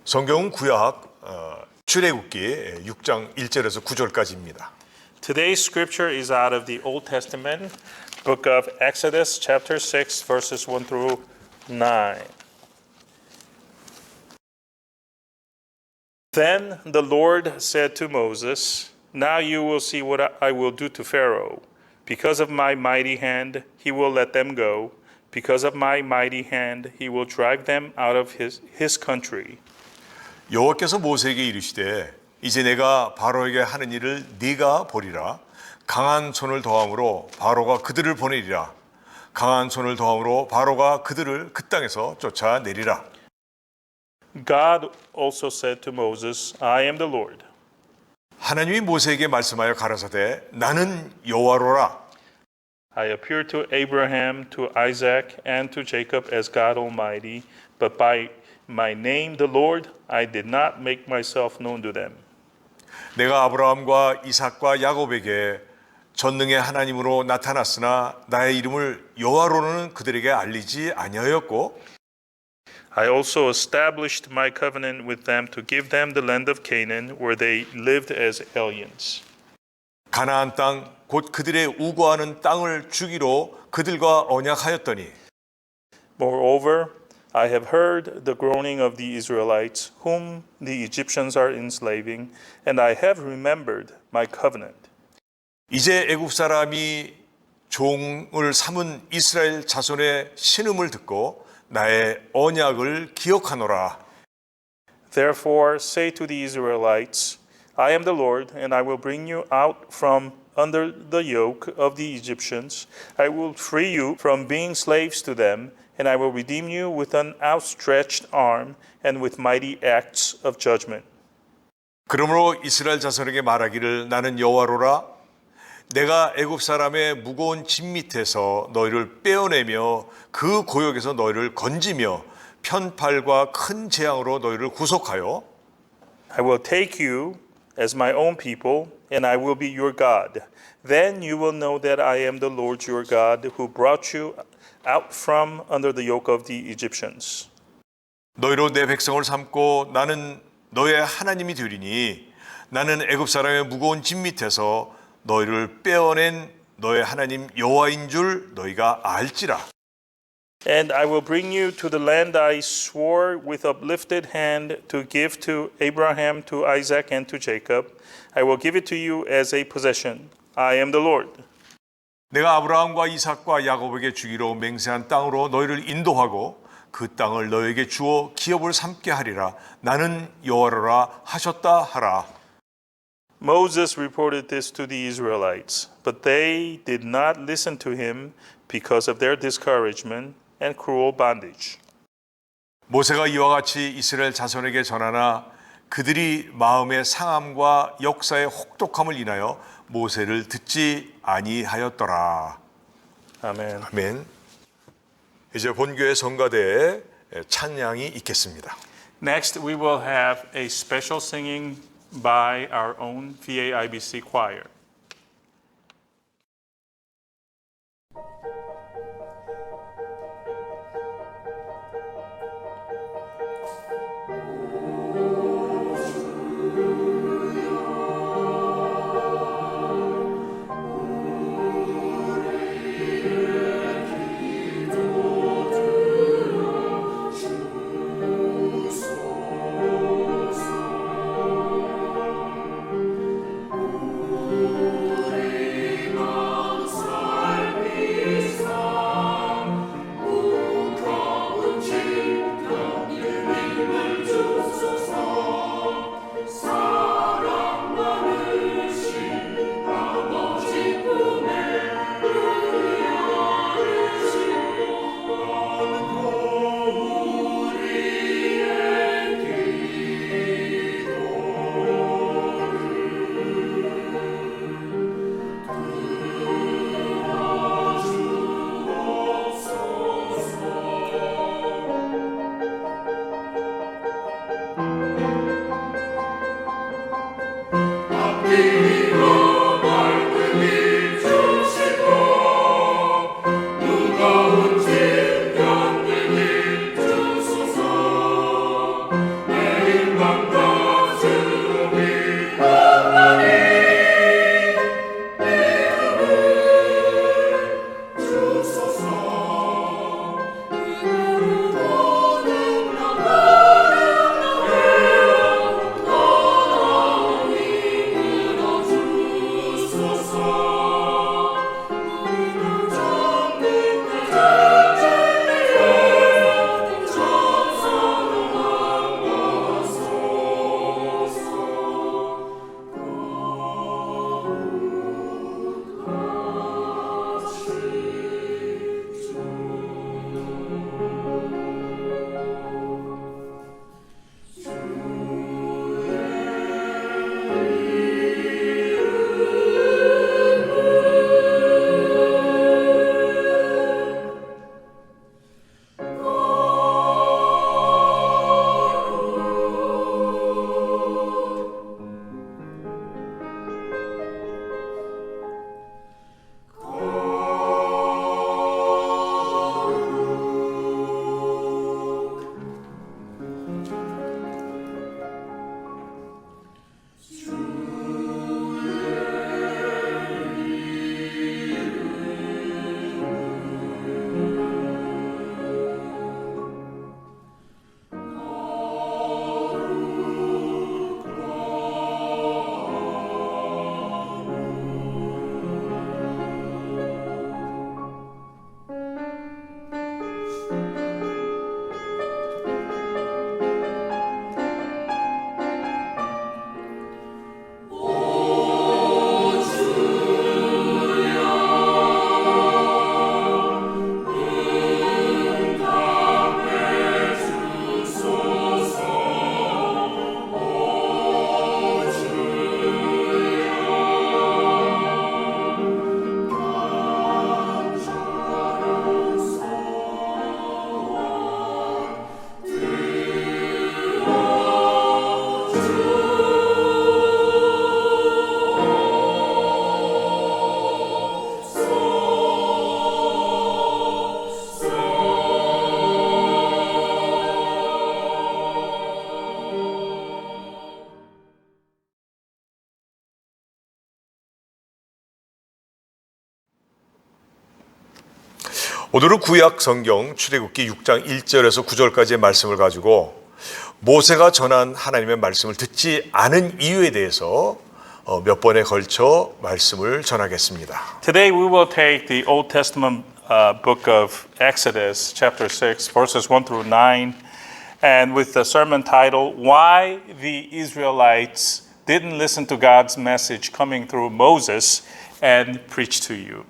[SPEAKER 5] 성경은 구약 출애굽기 6장 1절에서 9절까지입니다.
[SPEAKER 6] Today's scripture is out of the Old Testament, book of Exodus, chapter 6, verses 1 through 9. Then the Lord said to Moses, Now you will see what I will do to Pharaoh. Because of my mighty hand, he will let them go. Because of my mighty hand, he will drive them out of his country.
[SPEAKER 5] 여호와께서 모세에게 이르시되 이제 내가 바로에게 하는 일을 네가 보리라. 강한 손을 더함으로 바로가 그들을 보내리라. 강한 손을 더함으로 바로가 그들을 그 땅에서 쫓아내리라.
[SPEAKER 6] God also said to Moses, I am the Lord.
[SPEAKER 5] 하나님이 모세에게 말씀하여 가라사대 나는 여호와로라.
[SPEAKER 6] I appeared to Abraham, to Isaac, and to Jacob as God Almighty, but by my name, the Lord, I did not make myself known to them.
[SPEAKER 5] 내가 아브라함과 이삭과 야곱에게 전능의 하나님으로 나타났으나 나의 이름을 여호와로는 그들에게 알리지 아니하였고
[SPEAKER 6] I also established my covenant with them to give them the land of Canaan, where they lived as aliens.
[SPEAKER 5] 가나안 땅 곧 그들의 우거하는 땅을 주기로 그들과 언약하였더니
[SPEAKER 6] Moreover, I have heard the groaning of the Israelites, whom the Egyptians are enslaving, and I have remembered my covenant.
[SPEAKER 5] 이제 애굽 사람이 종을 삼은 이스라엘 자손의 신음을 듣고 나의 언약을 기억하노라.
[SPEAKER 6] Therefore say to the Israelites, I am the Lord, and I will bring you out from under the yoke of the Egyptians. I will free you from being slaves to them, and I will redeem you with an outstretched arm and with mighty acts of judgment.
[SPEAKER 5] 그러므로 이스라엘 자손에게 말하기를 나는 여호와로라. 내가 애굽 사람의 무거운 짐 밑에서 너희를 빼어내며 그 고역에서 너희를 건지며 편팔과 큰 재앙으로 너희를 구속하여
[SPEAKER 6] I will take you as my own people, and I will be your God. Then you will know that I am the Lord your God, who brought you out from under the yoke of the Egyptians.
[SPEAKER 5] 너희로 내 백성을 삼고 나는 너의 하나님이 되리니 나는 애굽 사람의 무거운 짐 밑에서 너희를 빼어낸 너의 하나님 여호와인 줄 너희가 알지라.
[SPEAKER 6] And I will bring you to the land I swore with uplifted hand to give to Abraham, to Isaac, and to Jacob. I will give it to you as a possession. I am the Lord.
[SPEAKER 5] 내가 아브라함과 이삭과 야곱에게 주기로 맹세한 땅으로 너희를 인도하고 그 땅을 너희에게 주어 기업을 삼게 하리라. 나는 여호와라 하셨다 하라.
[SPEAKER 6] Moses reported this to the Israelites, but they did not listen to him because of their discouragement and cruel bondage.
[SPEAKER 5] 모세가 이와 같이 이스라엘 자손에게 전하나 그들이 마음의 상함과 역사의 혹독함을 인하여 모세를 듣지 아니하였더라.
[SPEAKER 6] Amen.
[SPEAKER 5] 아멘. 이제 본교회 성가대에 찬양이 있겠습니다.
[SPEAKER 6] Next, we will have a special singing by our own VAIBC choir.
[SPEAKER 5] 오늘은 구약 성경 출애굽기 6장 1절에서 9절까지의 말씀을 가지고 모세가 전한 하나님의 말씀을 듣지 않은 이유에 대해서 몇 번에 걸쳐 말씀을 전하겠습니다.
[SPEAKER 6] Today we will take the Old Testament book of Exodus, chapter 6, verses 1 through 9, and with the sermon title, Why the Israelites Didn't Listen to God's Message Coming Through Moses and Preach to You.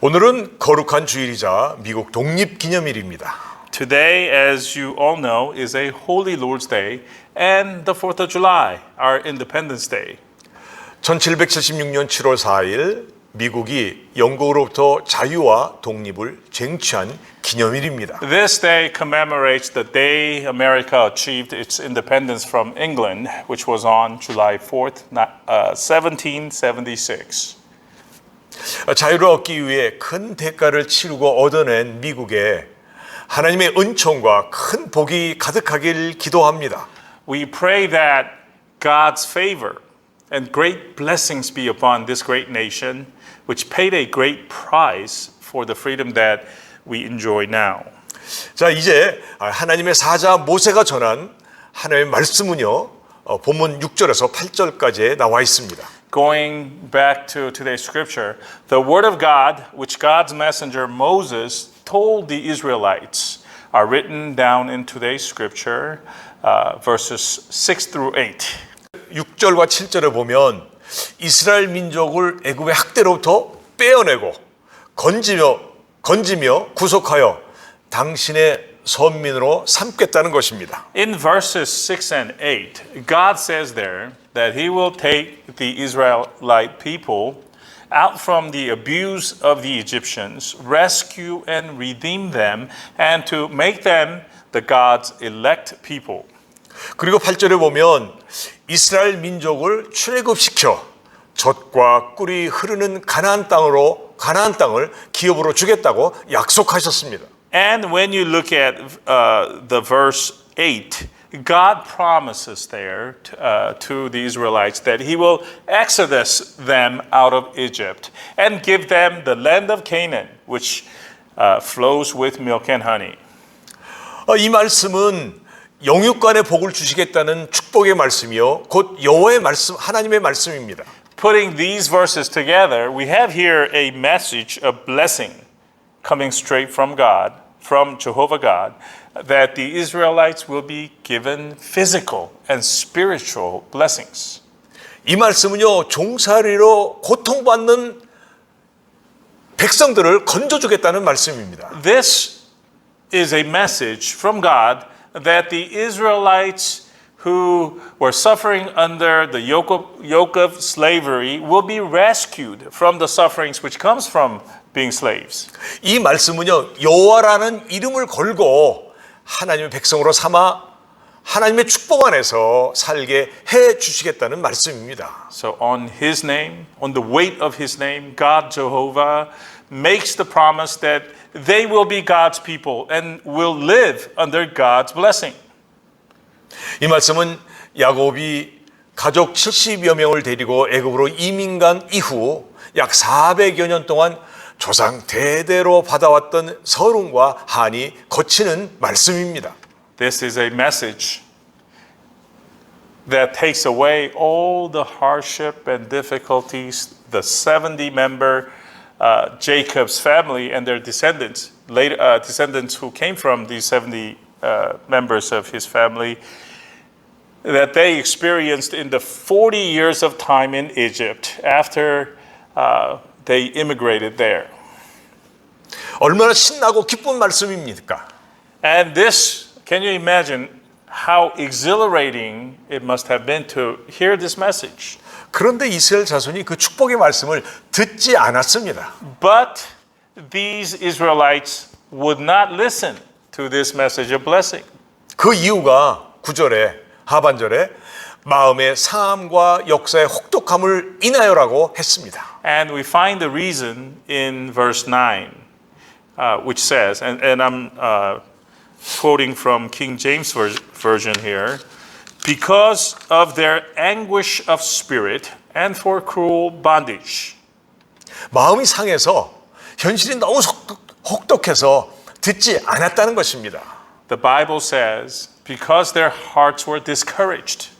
[SPEAKER 5] 오늘은 거룩한 주일이자 미국 독립기념일입니다.
[SPEAKER 6] Today, as you all know, is a Holy Lord's Day and the 4th of July, our Independence Day.
[SPEAKER 5] 1776년 7월 4일 미국이 영국으로부터 자유와 독립을 쟁취한 기념일입니다.
[SPEAKER 6] This day commemorates the day America achieved its independence from England, which was on July 4th, 1776.
[SPEAKER 5] 자유를 얻기 위해 큰 대가를 치르고 얻어낸 미국에 하나님의 은총과 큰 복이 가득하길 기도합니다.
[SPEAKER 6] We pray that God's favor and great blessings be upon this great nation, which paid a great price for the freedom that we enjoy now.
[SPEAKER 5] 자, 이제 하나님의 사자 모세가 전한 하나님의 말씀은요, 본문 6절에서 8절까지에 나와 있습니다.
[SPEAKER 6] Going back to today's scripture, the word of God, which God's messenger Moses told the Israelites, are written down in today's scripture, verses 6 through 8.
[SPEAKER 5] 6절과 7절에 보면 이스라엘 민족을 애굽의 학대로부터 빼어내고 건지며 구속하여 당신의 선민으로 삼겠다는 것입니다.
[SPEAKER 6] In verses 6 and 8, God says there that He will take the Israelite people out from the abuse of the Egyptians, rescue and redeem them, and to make them the God's elect people.
[SPEAKER 5] 그리고 8절에 보면 이스라엘 민족을 출애굽시켜 젖과 꿀이 흐르는 가나안 땅을 기업으로 주겠다고 약속하셨습니다.
[SPEAKER 6] And when you look at the verse 8, God promises there to the Israelites that He will exodus them out of Egypt and give them the land of Canaan, which flows with milk and honey.
[SPEAKER 5] 이 말씀은 영육간의 복을 주시겠다는 축복의 말씀이요, 곧 여호와의 말씀, 하나님의 말씀입니다.
[SPEAKER 6] Putting these verses together, we have here a message of blessing coming straight from God, from Jehovah God, that the Israelites will be given physical and spiritual blessings.
[SPEAKER 5] 이 말씀은요, 종살이로 고통받는 백성들을 건져주겠다는 말씀입니다.
[SPEAKER 6] This is a message from God that the Israelites who were suffering under the yoke of slavery will be rescued from the sufferings which comes from being slaves.
[SPEAKER 5] 이 말씀은요, 여호와라는 이름을 걸고 하나님의 백성으로 삼아 하나님의 축복 안에서 살게 해 주시겠다는 말씀입니다.
[SPEAKER 6] So on His name, on the weight of His name, God Jehovah makes the promise that they will be God's people and will live under God's blessing.
[SPEAKER 5] 이 말씀은 야곱이 가족 70여 명을 데리고 애굽으로 이민 간 이후 약 400여 년 동안 조상 대대로 받아왔던 서름과 한이 거치는 말씀입니다.
[SPEAKER 6] This is a message that takes away all the hardship and difficulties the 70-member Jacob's family and their descendants, descendants who came from these 70 members of his family, that they experienced in the 40 years of time in Egypt after they immigrated there.
[SPEAKER 5] 얼마나 신나고 기쁜 말씀입니까?
[SPEAKER 6] And this, can you imagine how exhilarating it must have been to hear this message?
[SPEAKER 5] 그런데 이스라엘 자손이 그 축복의 말씀을 듣지 않았습니다.
[SPEAKER 6] But these Israelites would not listen to this message of blessing.
[SPEAKER 5] 그 이유가 9절에 하반절에 마음의 상함과 역사의 혹독함을 인하여라고 했습니다.
[SPEAKER 6] And we find the reason in verse 9, which says, and I'm quoting from King James Version here, because of their anguish of spirit and for cruel bondage.
[SPEAKER 5] 마음이 상해서 현실이 너무 혹독해서 듣지 않았다는 것입니다.
[SPEAKER 6] The Bible says, because their hearts were discouraged,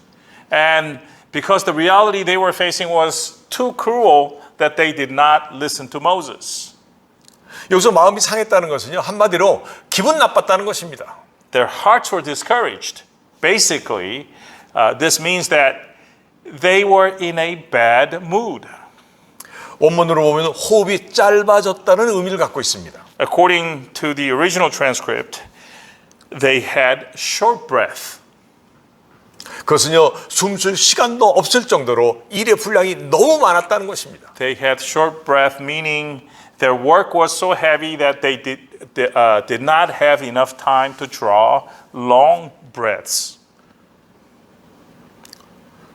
[SPEAKER 6] and because the reality they were facing was too cruel, that they did not listen to Moses.
[SPEAKER 5] 여기서 마음이 상했다는 것은요, 한마디로 기분 나빴다는 것입니다.
[SPEAKER 6] Their hearts were discouraged. Basically, this means that they were in a bad mood.
[SPEAKER 5] 원문으로 보면 호흡이 짧아졌다는 의미를 갖고 있습니다.
[SPEAKER 6] According to the original transcript, they had short breath.
[SPEAKER 5] 그것은요, 숨쉴 시간도 없을 정도로 일의 분량이 너무 많았다는 것입니다.
[SPEAKER 6] They had short breath, meaning their work was so heavy that they did not have enough time to draw long breaths.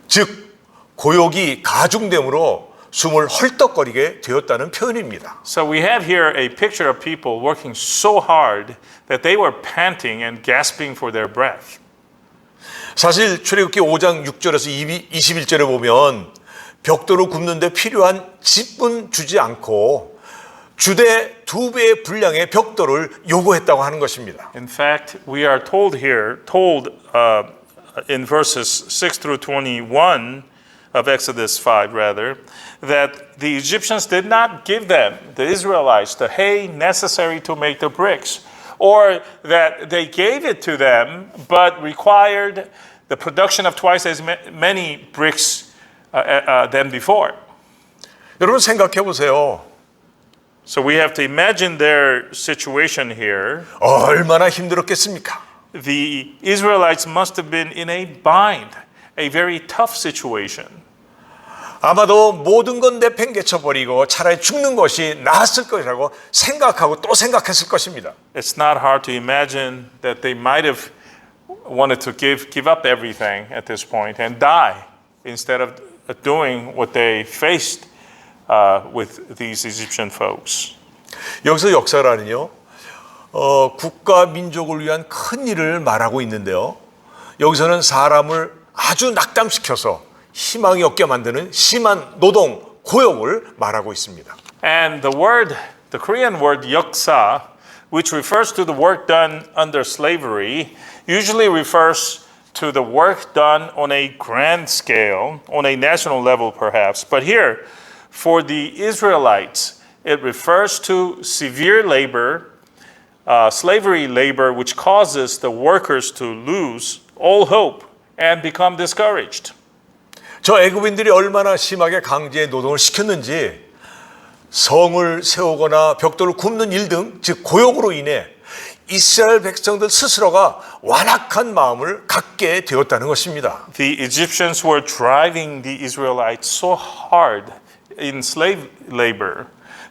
[SPEAKER 5] 즉, 고욕이 가중됨으로 숨을 헐떡거리게 되었다는 표현입니다.
[SPEAKER 6] So we have here a picture of people working so hard that they were panting and gasping for their breath.
[SPEAKER 5] 사실 출애굽기 5장 6절에서 21절에 보면 벽돌을 굽는 데 필요한 집은 주지 않고 주대 2배의 분량의 벽돌을 요구했다고 하는 것입니다.
[SPEAKER 6] In fact, we are told in verses 6 through 21 of Exodus 5 rather, that the Egyptians did not give them, the Israelites, the hay necessary to make the bricks, or that they gave it to them but required the production of twice as many bricks than before.
[SPEAKER 5] 여러분 생각해 보세요.
[SPEAKER 6] So we have to imagine their situation here.
[SPEAKER 5] 얼마나 힘들었겠습니까?
[SPEAKER 6] The Israelites must have been in a bind, a very tough situation.
[SPEAKER 5] 아마도 모든 건 내팽개쳐버리고 차라리 죽는 것이 나았을 것이라고 생각하고 또 생각했을 것입니다.
[SPEAKER 6] It's not hard to imagine that they might have wanted to give up everything at this point and die instead of doing what they faced with these Egyptian folks.
[SPEAKER 5] 여기서 역사라는요, 국가 민족을 위한 큰 일을 말하고 있는데요. 여기서는 사람을 아주 낙담시켜서 희망이 없게 만드는 심한 노동, 고역을 말하고 있습니다.
[SPEAKER 6] And the Korean word 역사, which refers to the work done under slavery, usually refers to the work done on a grand scale, on a national level perhaps. But here, for the Israelites, it refers to severe labor, slavery labor, which causes the workers to lose all hope and become discouraged.
[SPEAKER 5] 저 애굽인들이 얼마나 심하게 강제 노동을 시켰는지 성을 세우거나 벽돌을 굽는 일 등, 즉 고역으로 인해 이스라엘 백성들 스스로가 완악한 마음을 갖게 되었다는 것입니다.
[SPEAKER 6] The Egyptians were driving the Israelites so hard in slave labor,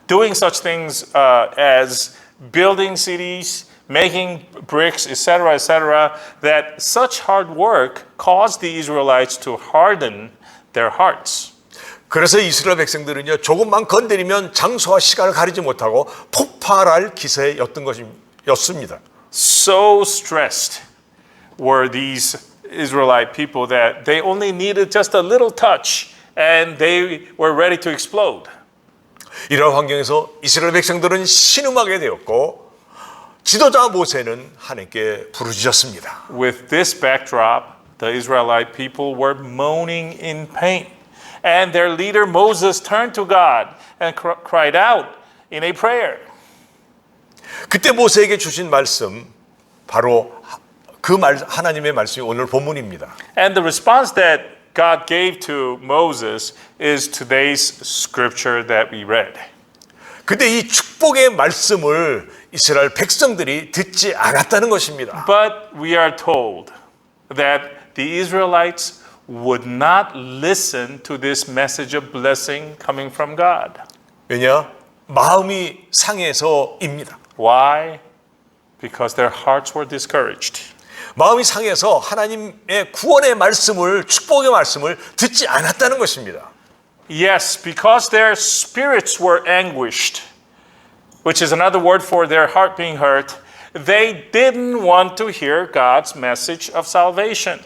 [SPEAKER 6] doing such things as building cities, making bricks, etc., that such hard work caused the Israelites to harden their hearts.
[SPEAKER 5] 그래서 이스라엘 백성들은요, 조금만 건드리면 장소와 시간을 가리지 못하고 폭발할 기세였던 것이었습니다.
[SPEAKER 6] So stressed were these Israelite people that they only needed just a little touch and they were ready to explode.
[SPEAKER 5] 이런 환경에서 이스라엘 백성들은 신음하게 되었고 지도자 모세는 하나님께 부르짖었습니다.
[SPEAKER 6] With this backdrop, the Israelite people were moaning in pain. And their leader Moses turned to God and cried out in a prayer.
[SPEAKER 5] 그때 모세에게 주신 말씀, 바로 하나님의 말씀이 오늘 본문입니다.
[SPEAKER 6] And the response that God gave to Moses is today's scripture that we read.
[SPEAKER 5] 근데 이 축복의 말씀을 이스라엘 백성들이 듣지 않았다는 것입니다.
[SPEAKER 6] But we are told that the Israelites would not listen to this message of blessing coming from God.
[SPEAKER 5] 왜냐? 마음이 상해서입니다.
[SPEAKER 6] Why? Because their hearts were discouraged.
[SPEAKER 5] 마음이 상해서 하나님의 구원의 말씀을, 축복의 말씀을 듣지 않았다는 것입니다.
[SPEAKER 6] Yes, because their spirits were anguished, which is another word for their heart being hurt, they didn't want to hear God's message of salvation.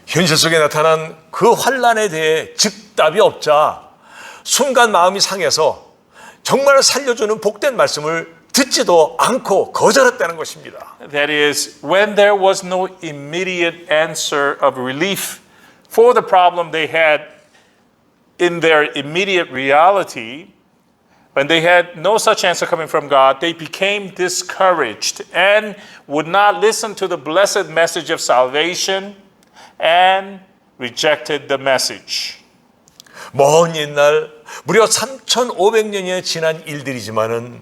[SPEAKER 5] 현실 속에 나타난 그 환난에 대해 즉답이 없자 순간 마음이 상해서 정말 살려주는 복된 말씀을 듣지도 않고 거절했다는 것입니다.
[SPEAKER 6] That is, when there was no immediate answer of relief for the problem they had in their immediate reality, when they had no such answer coming from God, they became discouraged and would not listen to the blessed message of salvation and rejected the message.
[SPEAKER 5] 먼 옛날 무려 3,500년이 지난 일들이지만은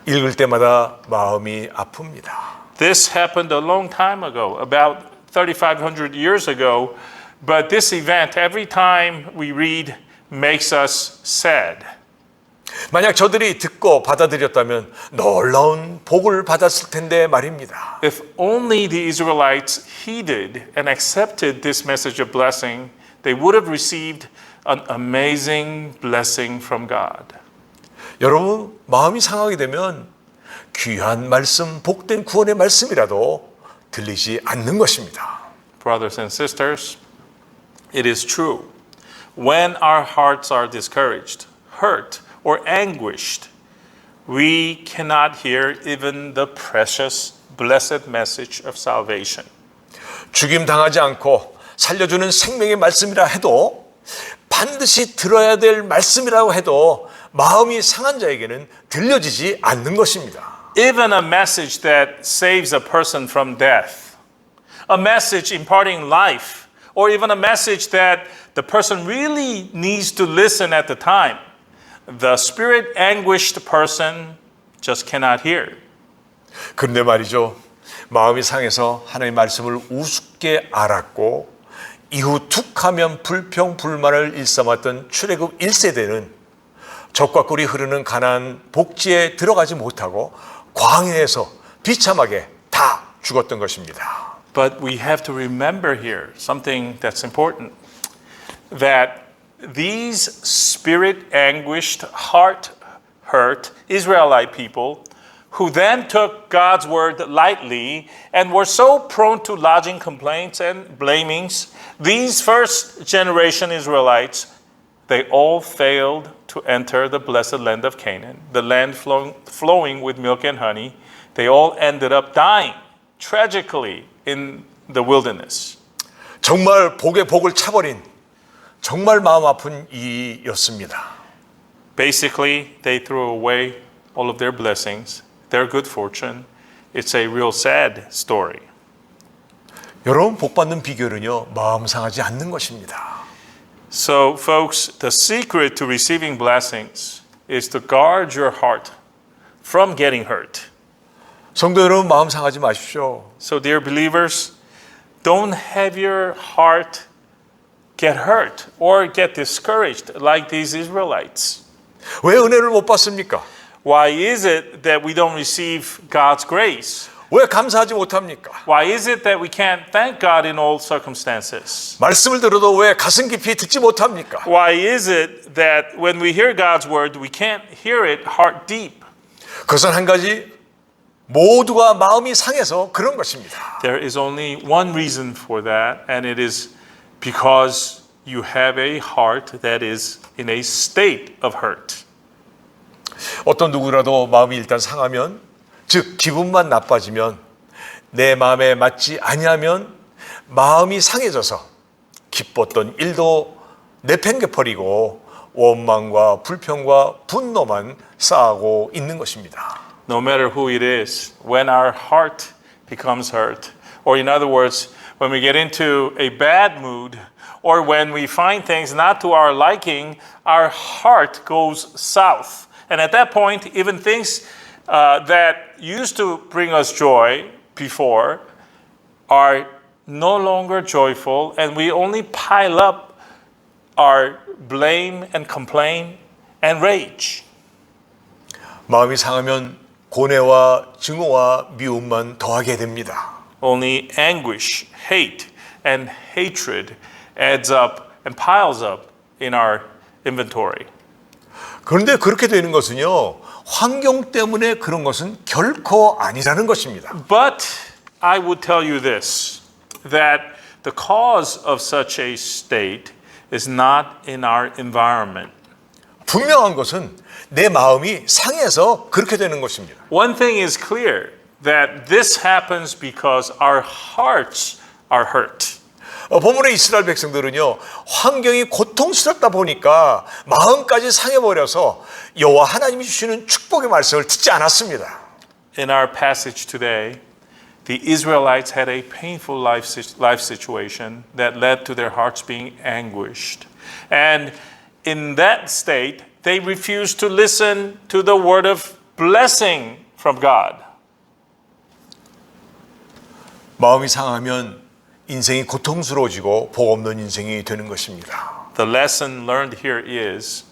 [SPEAKER 5] 읽을 때마다 마음이 아픕니다.
[SPEAKER 6] This happened a long time ago, about 3,500 years ago, but this event, every time we read, makes us sad.
[SPEAKER 5] 만약 저들이 듣고 받아들였다면 놀라운 복을 받았을 텐데 말입니다.
[SPEAKER 6] If only the Israelites heeded and accepted this message of blessing, they would have received an amazing blessing from God.
[SPEAKER 5] 여러분 마음이 상하게 되면 귀한 말씀, 복된 구원의 말씀이라도 들리지 않는 것입니다.
[SPEAKER 6] Brothers and sisters, it is true. When our hearts are discouraged, hurt, or anguished, we cannot hear even the precious, blessed message of salvation.
[SPEAKER 5] 죽임 당하지 않고 살려주는 생명의 말씀이라 해도 반드시 들어야 될 말씀이라고 해도 마음이 상한 자에게는 들려지지 않는 것입니다.
[SPEAKER 6] Even a message that saves a person from death, a message imparting life, or even a message that the person really needs to listen at the time, the spirit anguished person just cannot hear.
[SPEAKER 5] 그런데 말이죠. 마음이 상해서 하나님의 말씀을 우습게 알았고 이후 툭하면 불평 불만을 일삼았던 출애굽 1세대는 적과 꿀이 흐르는 가나안 복지에 들어가지 못하고 광야에서 비참하게 다 죽었던 것입니다.
[SPEAKER 6] But we have to remember here something that's important, that these spirit anguished, heart hurt Israelite people who then took God's word lightly and were so prone to lodging complaints and blamings, these first generation Israelites, they all failed to enter the blessed land of Canaan, the land flowing with milk and honey. They all ended up dying tragically in the wilderness.
[SPEAKER 5] 정말 복의 복을 차버린 정말 마음 아픈 일이었습니다.
[SPEAKER 6] Basically, they threw away all of their blessings, their good fortune. It's a real sad story.
[SPEAKER 5] 여러분 복 받는 비결은요 마음 상하지 않는 것입니다.
[SPEAKER 6] So, folks, the secret to receiving blessings is to guard your heart from getting hurt.
[SPEAKER 5] 성도 여러분 마음 상하지 마십시오.
[SPEAKER 6] So, dear believers, don't have your heart get hurt or get discouraged like these Israelites.
[SPEAKER 5] 왜 은혜를 못 받습니까?
[SPEAKER 6] Why is it that we don't receive God's grace?
[SPEAKER 5] 왜 감사하지 못합니까?
[SPEAKER 6] Why is it that we can't thank God in all circumstances?
[SPEAKER 5] 말씀을 들어도 왜 가슴 깊이 듣지 못합니까?
[SPEAKER 6] Why is it that when we hear God's word, we can't hear it heart deep?
[SPEAKER 5] 그것은 한 가지 모두가 마음이 상해서 그런 것입니다.
[SPEAKER 6] There is only one reason for that, and it is because you have a heart that is in a state of hurt.
[SPEAKER 5] 어떤 누구라도 마음이 일단 상하면 즉 기분만 나빠지면 내 마음에 맞지 아니하면 마음이 상해져서 기뻤던 일도 내팽개버리고 원망과 불평과 분노만 쌓아가고 있는 것입니다.
[SPEAKER 6] No matter who it is, when our heart becomes hurt, or in other words, when we get into a bad mood, or when we find things not to our liking, our heart goes south. And at that point, even things that used to bring us joy before are no longer joyful, and we only pile up our blame and complaint and rage.
[SPEAKER 5] 마음이 상하면 고뇌와 증오와 미움만 더하게 됩니다.
[SPEAKER 6] Only anguish, hate, and hatred adds up and piles up in our inventory.
[SPEAKER 5] 그런데 그렇게 되는 것은요, 환경 때문에 그런 것은 결코 아니라는 것입니다.
[SPEAKER 6] But I would tell you this, that the cause of such a state is not in our environment.
[SPEAKER 5] 분명한 것은 내 마음이 상해서 그렇게 되는 것입니다.
[SPEAKER 6] One thing is clear, that this happens because our hearts are hurt.
[SPEAKER 5] 본문의 이스라엘 백성들은요, 환경이 고통스럽다 보니까 마음까지 상해버려서 여호와 하나님이 주시는 축복의 말씀을 듣지 않았습니다.
[SPEAKER 6] In our passage today, the Israelites had a painful life situation that led to their hearts being anguished. And in that state, they refused to listen to the word of blessing from God.
[SPEAKER 5] 마음이 상하면 인생이 고통스러워지고 복 없는 인생이 되는 것입니다.
[SPEAKER 6] The lesson learned here is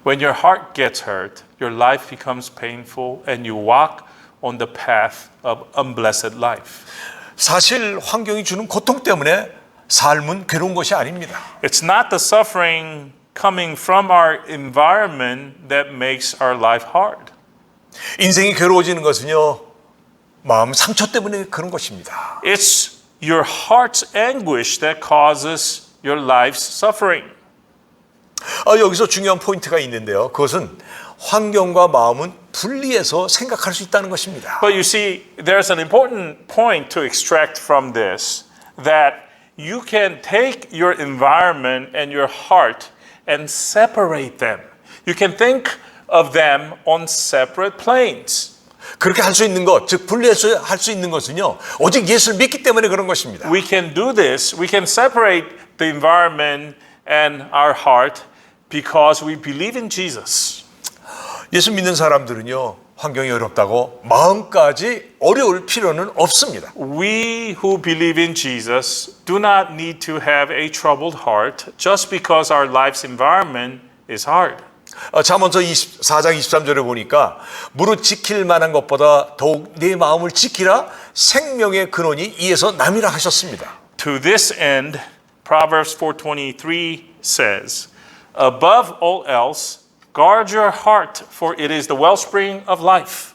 [SPEAKER 6] when your heart gets hurt, your life becomes painful and you walk on the path of unblessed life.
[SPEAKER 5] 사실 환경이 주는 고통 때문에 삶은 괴로운 것이 아닙니다.
[SPEAKER 6] It's not the suffering coming from our environment that makes our life hard.
[SPEAKER 5] 인생이 괴로워지는 것은요, 마음 상처 때문에 그런 것입니다.
[SPEAKER 6] It's your heart's anguish that causes your life's suffering.
[SPEAKER 5] 여기서 중요한 포인트가 있는데요. 그것은 환경과 마음은 분리해서 생각할 수 있다는 것입니다.
[SPEAKER 6] But you see, there's an important point to extract from this, that you can take your environment and your heart and separate them. You can think of them on separate planes.
[SPEAKER 5] 그렇게 할 수 있는 것, 즉 분리해서 할 수 있는 것은요, 오직 예수를 믿기 때문에 그런 것입니다.
[SPEAKER 6] We can do this. We can separate the environment and our heart because we believe in Jesus.
[SPEAKER 5] 예수 믿는 사람들은요, 환경이 어렵다고 마음까지 어려울 필요는 없습니다.
[SPEAKER 6] We who believe in Jesus do not need to have a troubled heart just because our life's environment is hard.
[SPEAKER 5] 잠언서 4장 23절에 보니까 무릇 지킬 만한 것보다 더욱 내 마음을 지키라, 생명의 근원이 이에서 남이라 하셨습니다.
[SPEAKER 6] To this end, Proverbs 4:23 says, above all else, guard your heart, for it is the wellspring of life.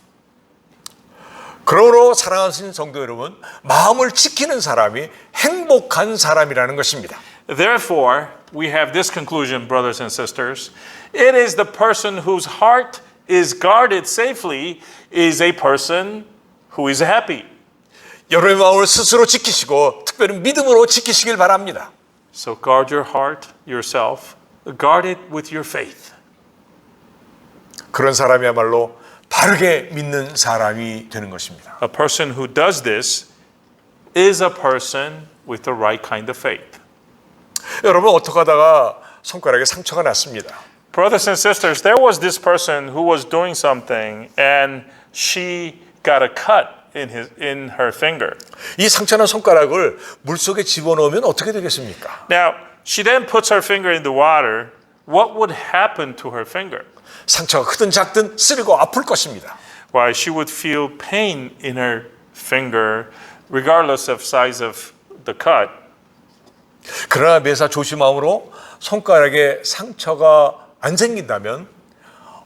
[SPEAKER 5] 그러므로 사랑하시는 성도 여러분, 마음을 지키는 사람이 행복한 사람이라는 것입니다.
[SPEAKER 6] Therefore, we have this conclusion, brothers and sisters. It is the person whose heart is guarded safely is a person who is happy.
[SPEAKER 5] 여러분의 마음을 스스로 지키시고 특별히 믿음으로 지키시길 바랍니다.
[SPEAKER 6] So guard your heart yourself. Guard it with your faith.
[SPEAKER 5] 그런 사람이야말로 바르게 믿는 사람이 되는 것입니다.
[SPEAKER 6] A person who does this is a person with the right kind of faith.
[SPEAKER 5] 여러분, 어떻게 하다가 손가락에 상처가 났습니다.
[SPEAKER 6] Brothers and sisters, there was this person who was doing something and she got a cut in her finger.
[SPEAKER 5] 이 상처난 손가락을 물속에 집어넣으면 어떻게 되겠습니까?
[SPEAKER 6] Now, she then puts her finger in the water. What would happen to her finger?
[SPEAKER 5] 상처가 크든 작든 쓰리고 아플 것입니다.
[SPEAKER 6] Why, she would feel pain in her finger regardless of size of the cut.
[SPEAKER 5] 그러나 매사 조심함으로 손가락에 상처가 안 생긴다면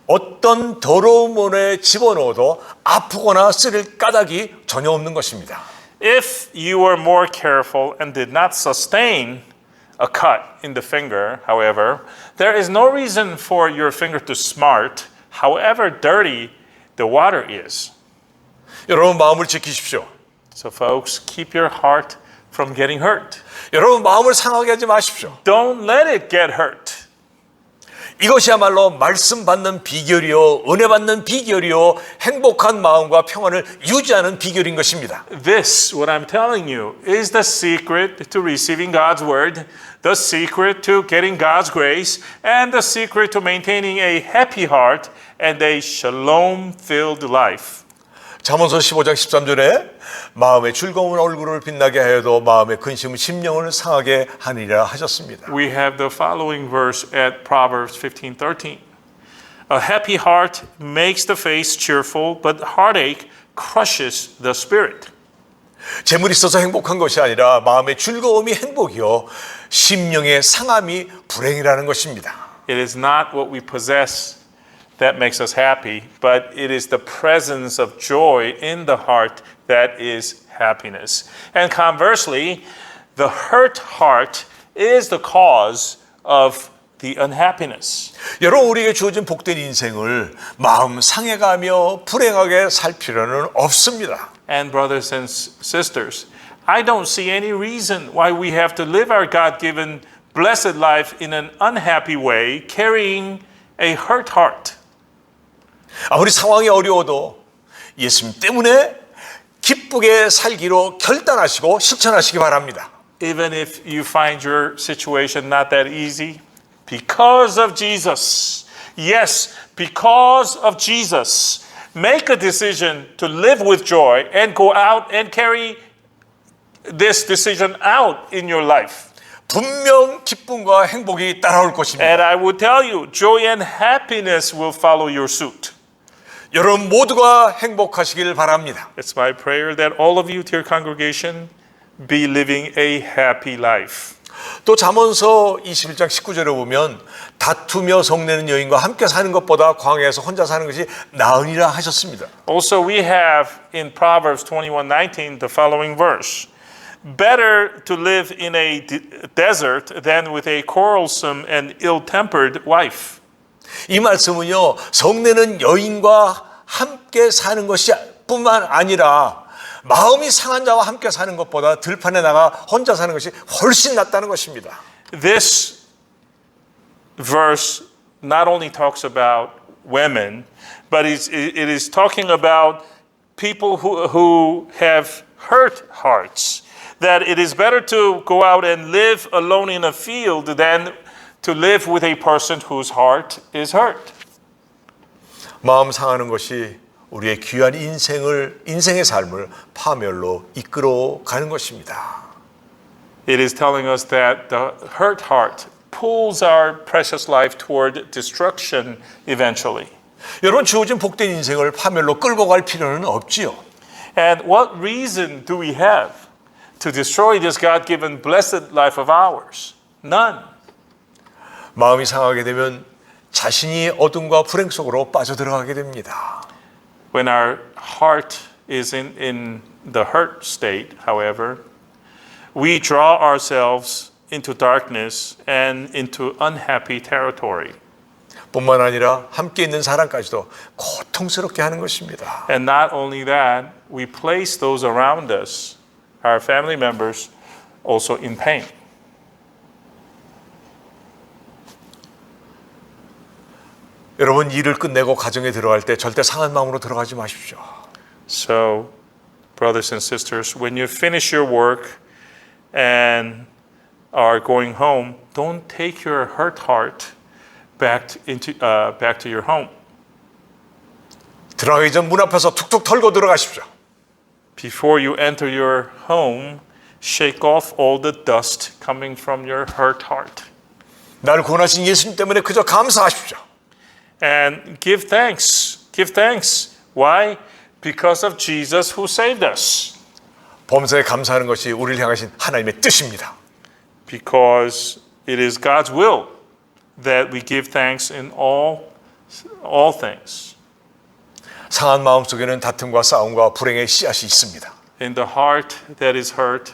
[SPEAKER 5] 어떤 더러운 물에 집어넣어도 아프거나 쓰릴 까닭이 전혀 없는 것입니다.
[SPEAKER 6] If you were more careful and did not sustain a cut in the finger, however, there is no reason for your finger to smart, however dirty the water is.
[SPEAKER 5] 여러분, 마음을 지키십시오.
[SPEAKER 6] So folks, keep your heart from getting hurt.
[SPEAKER 5] 여러분, 마음을 상하게 하지 마십시오.
[SPEAKER 6] Don't let it get hurt.
[SPEAKER 5] 이것이야말로 말씀 받는 비결이요, 은혜 받는 비결이요, 행복한 마음과 평안을 유지하는 비결인 것입니다.
[SPEAKER 6] This, what I'm telling you, is the secret to receiving God's word, the secret to getting God's grace, and the secret to maintaining a happy heart and a shalom-filled life.
[SPEAKER 5] 잠언서 15장 13절에 마음의 즐거운 얼굴을 빛나게 하여도 마음의 근심은 심령을 상하게 하니라 하셨습니다.
[SPEAKER 6] We have the following verse at Proverbs 15:13. A happy heart makes the face cheerful, but heartache crushes the spirit.
[SPEAKER 5] 재물이 있어서 행복한 것이 아니라 마음의 즐거움이 행복이요, 심령의 상함이 불행이라는 것입니다.
[SPEAKER 6] It is not what we possess that makes us happy, but it is the presence of joy in the heart that is happiness. And conversely, the hurt heart is the cause of the unhappiness.
[SPEAKER 5] 여러분, 우리에게 주어진 복된 인생을 마음 상해가며 불행하게 살 필요는 없습니다.
[SPEAKER 6] And brothers and sisters, I don't see any reason why we have to live our God-given blessed life in an unhappy way, carrying a hurt heart.
[SPEAKER 5] 아무리 상황이 어려워도 예수님 때문에 기쁘게 살기로 결단하시고 실천하시기 바랍니다.
[SPEAKER 6] Even if you find your situation not that easy, because of Jesus, yes, because of Jesus, make a decision to live with joy and go out and carry this decision out in your life.
[SPEAKER 5] 분명 기쁨과 행복이 따라올 것입니다.
[SPEAKER 6] And I will tell you, joy and happiness will follow your suit.
[SPEAKER 5] 여러분 모두가 행복하시길 바랍니다.
[SPEAKER 6] It's my prayer that all of you, dear congregation, be living a happy life.
[SPEAKER 5] 또 잠언서 21장 19절에 보면 다투며 성내는 여인과 함께 사는 것보다 광야에서 혼자 사는 것이 나으니라 하셨습니다.
[SPEAKER 6] Also, we have in Proverbs 21:19 the following verse. Better to live in a desert than with a quarrelsome and ill-tempered wife.
[SPEAKER 5] 이 말씀은요, 성내는 여인과 함께 사는 것이 뿐만 아니라 마음이 상한 자와 함께 사는 것보다 들판에 나가 혼자 사는 것이 훨씬 낫다는 것입니다.
[SPEAKER 6] This verse not only talks about women, but it is talking about people who have hurt hearts. That it is better to go out and live alone in a field than to live with a person whose heart is hurt.
[SPEAKER 5] 마음 상하는 것이 우리의 귀한 인생의 삶을 파멸로 이끌어 가는 것입니다.
[SPEAKER 6] It is telling us that the hurt heart pulls our precious life toward destruction eventually.
[SPEAKER 5] 여러분, 주어진 복된 인생을 파멸로 끌고 갈 필요는 없지요.
[SPEAKER 6] And what reason do we have to destroy this God-given blessed life of ours? None.
[SPEAKER 5] 마음이 상하게 되면 자신이 어둠과 불행 속으로 빠져들어가게 됩니다.
[SPEAKER 6] When our heart is in the hurt state, however, we draw ourselves into darkness and into unhappy territory.
[SPEAKER 5] 뿐만 아니라 함께 있는 사람까지도 고통스럽게 하는 것입니다.
[SPEAKER 6] And not only that, we place those around us, our family members, also in pain.
[SPEAKER 5] 여러분, 일을 끝내고 가정에 들어갈 때 절대 상한 마음으로 들어가지 마십시오.
[SPEAKER 6] So, brothers and sisters, when you finish your work and are going home, don't take your hurt heart back to your home.
[SPEAKER 5] 들어가기 전 문 앞에서 툭툭 털고 들어가십시오.
[SPEAKER 6] Before you enter your home, shake off all the dust coming from your hurt heart.
[SPEAKER 5] 나를 구원하신 예수님 때문에 그저 감사하십시오.
[SPEAKER 6] And give thanks. Give thanks. Why? Because of Jesus who saved us.
[SPEAKER 5] 범사에 감사하는 것이 우리를 향하신 하나님의 뜻입니다.
[SPEAKER 6] Because it is God's will that we give thanks in all things.
[SPEAKER 5] 상한 마음 속에는 다툼과 싸움과 불행의 씨앗이 있습니다.
[SPEAKER 6] In the heart that is hurt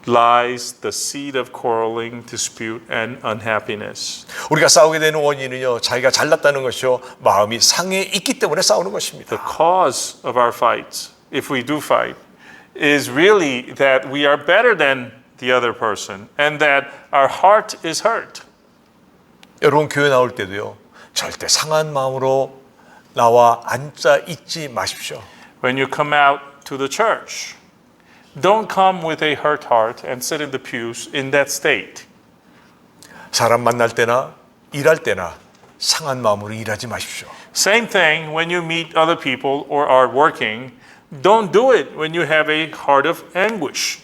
[SPEAKER 6] lies the seed of quarreling, dispute, and unhappiness.
[SPEAKER 5] 우리가 싸우게 되는 원인은요, 자기가 잘났다는 것이요, 마음이 상해 있기 때문에 싸우는 것입니다.
[SPEAKER 6] The cause of our fights, if we do fight, is really that we are better than the other person and that our heart is hurt.
[SPEAKER 5] 여러분, 교회 나올 때도요, 절대 상한 마음으로 나와 앉아 있지 마십시오.
[SPEAKER 6] When you come out to the church, don't come with a hurt heart and sit in the pews in that state.
[SPEAKER 5] 사람 만날 때나 일할 때나 상한 마음으로 일하지 마십시오.
[SPEAKER 6] Same thing when you meet other people or are working. Don't do it when you have a heart of anguish.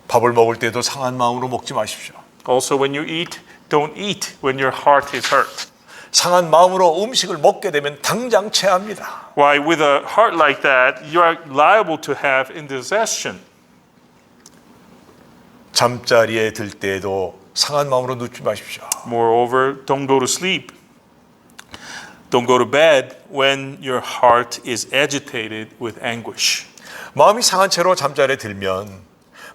[SPEAKER 5] 밥을 먹을 때도 상한 마음으로 먹지 마십시오.
[SPEAKER 6] Also, when you eat, don't eat when your heart is hurt.
[SPEAKER 5] 상한 마음으로 음식을 먹게 되면 당장 체합니다.
[SPEAKER 6] Why, with a heart like that, you are liable to have indigestion.
[SPEAKER 5] 잠자리에 들 때에도 상한 마음으로 눕지 마십시오.
[SPEAKER 6] Moreover, don't go to sleep. Don't go to bed when your heart is agitated with anguish.
[SPEAKER 5] 마음이 상한 채로 잠자리에 들면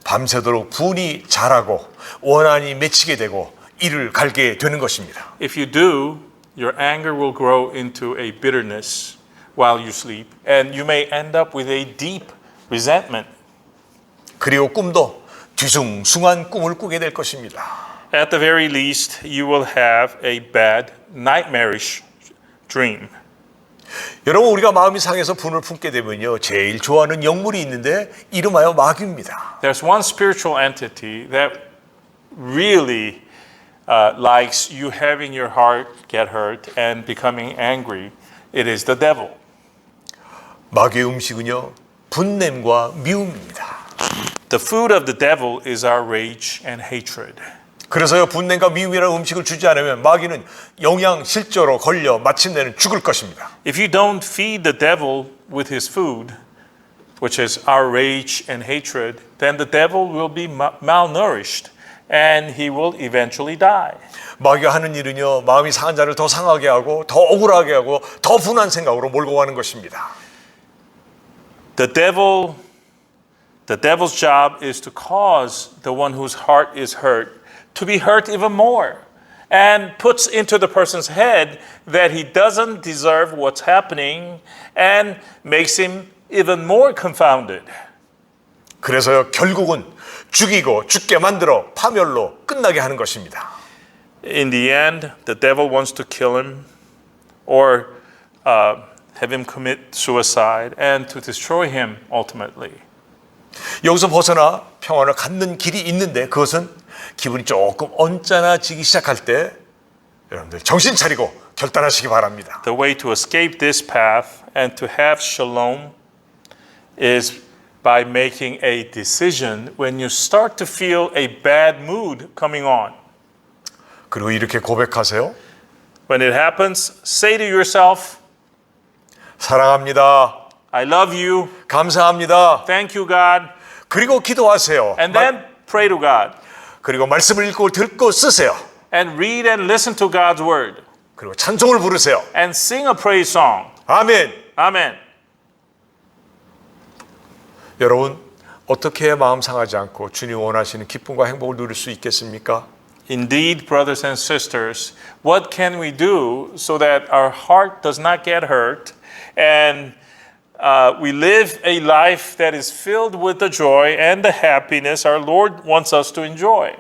[SPEAKER 5] 밤새도록 분이 자라고 원한이 맺히게 되고 이를 갈게 되는 것입니다.
[SPEAKER 6] If you do, your anger will grow into a bitterness while you sleep, and you may end up with a deep resentment.
[SPEAKER 5] 그리고 꿈도 뒤숭숭한 꿈을 꾸게 될 것입니다.
[SPEAKER 6] At the very least, you will have a bad, nightmarish dream.
[SPEAKER 5] 여러분, 우리가 마음이 상해서 분을 품게 되면요, 제일 좋아하는 영물이 있는데 이름하여 마귀입니다.
[SPEAKER 6] There's one spiritual entity that really likes you having your heart get hurt and becoming angry. It is the devil.
[SPEAKER 5] 마귀의 음식은요, 분냄과 미움입니다.
[SPEAKER 6] The food of the devil is our rage and hatred.
[SPEAKER 5] 그래서요, 분냄과 미움이라는 음식을 주지 않으면 마귀는 영양실조로 걸려 마침내는 죽을 것입니다.
[SPEAKER 6] If you don't feed the devil with his food, which is our rage and hatred, then the devil will be malnourished and he will eventually die.
[SPEAKER 5] 마귀가 하는 일은요, 마음이 상한 자를 더 상하게 하고 더 억울하게 하고 더 분한 생각으로 몰고 가는 것입니다.
[SPEAKER 6] The devil's job is to cause the one whose heart is hurt to be hurt even more, and puts into the person's head that he doesn't deserve what's happening and makes him even more confounded.
[SPEAKER 5] 그래서요, 결국은 죽이고 죽게 만들어 파멸로 끝나게 하는 것입니다.
[SPEAKER 6] In the end, the devil wants to kill him or have him commit suicide and to destroy him ultimately.
[SPEAKER 5] 여기서 벗어나 평안을 갖는 길이 있는데 그것은 기분이 조금 언짢아지기 시작할 때 여러분들 정신 차리고 결단하시기 바랍니다.
[SPEAKER 6] The way to escape this path and to have shalom is by making a decision when you start to feel a bad mood coming on.
[SPEAKER 5] 그리고 이렇게 고백하세요.
[SPEAKER 6] When it happens, say to yourself,
[SPEAKER 5] 사랑합니다.
[SPEAKER 6] I love you.
[SPEAKER 5] 감사합니다.
[SPEAKER 6] Thank you, God.
[SPEAKER 5] 그리고 기도하세요.
[SPEAKER 6] And then pray to God.
[SPEAKER 5] 그리고 말씀을 읽고 듣고 쓰세요.
[SPEAKER 6] And read and listen to God's word.
[SPEAKER 5] 그리고 찬송을 부르세요.
[SPEAKER 6] And sing a praise song.
[SPEAKER 5] 아멘.
[SPEAKER 6] Amen.
[SPEAKER 5] 여러분, 어떻게 해야 마음 상하지 않고 주님 원하시는 기쁨과 행복을 누릴 수 있겠습니까?
[SPEAKER 6] Indeed, brothers and sisters, what can we do so that our heart does not get hurt and we live a life that is filled with the joy and the happiness our Lord wants us to enjoy?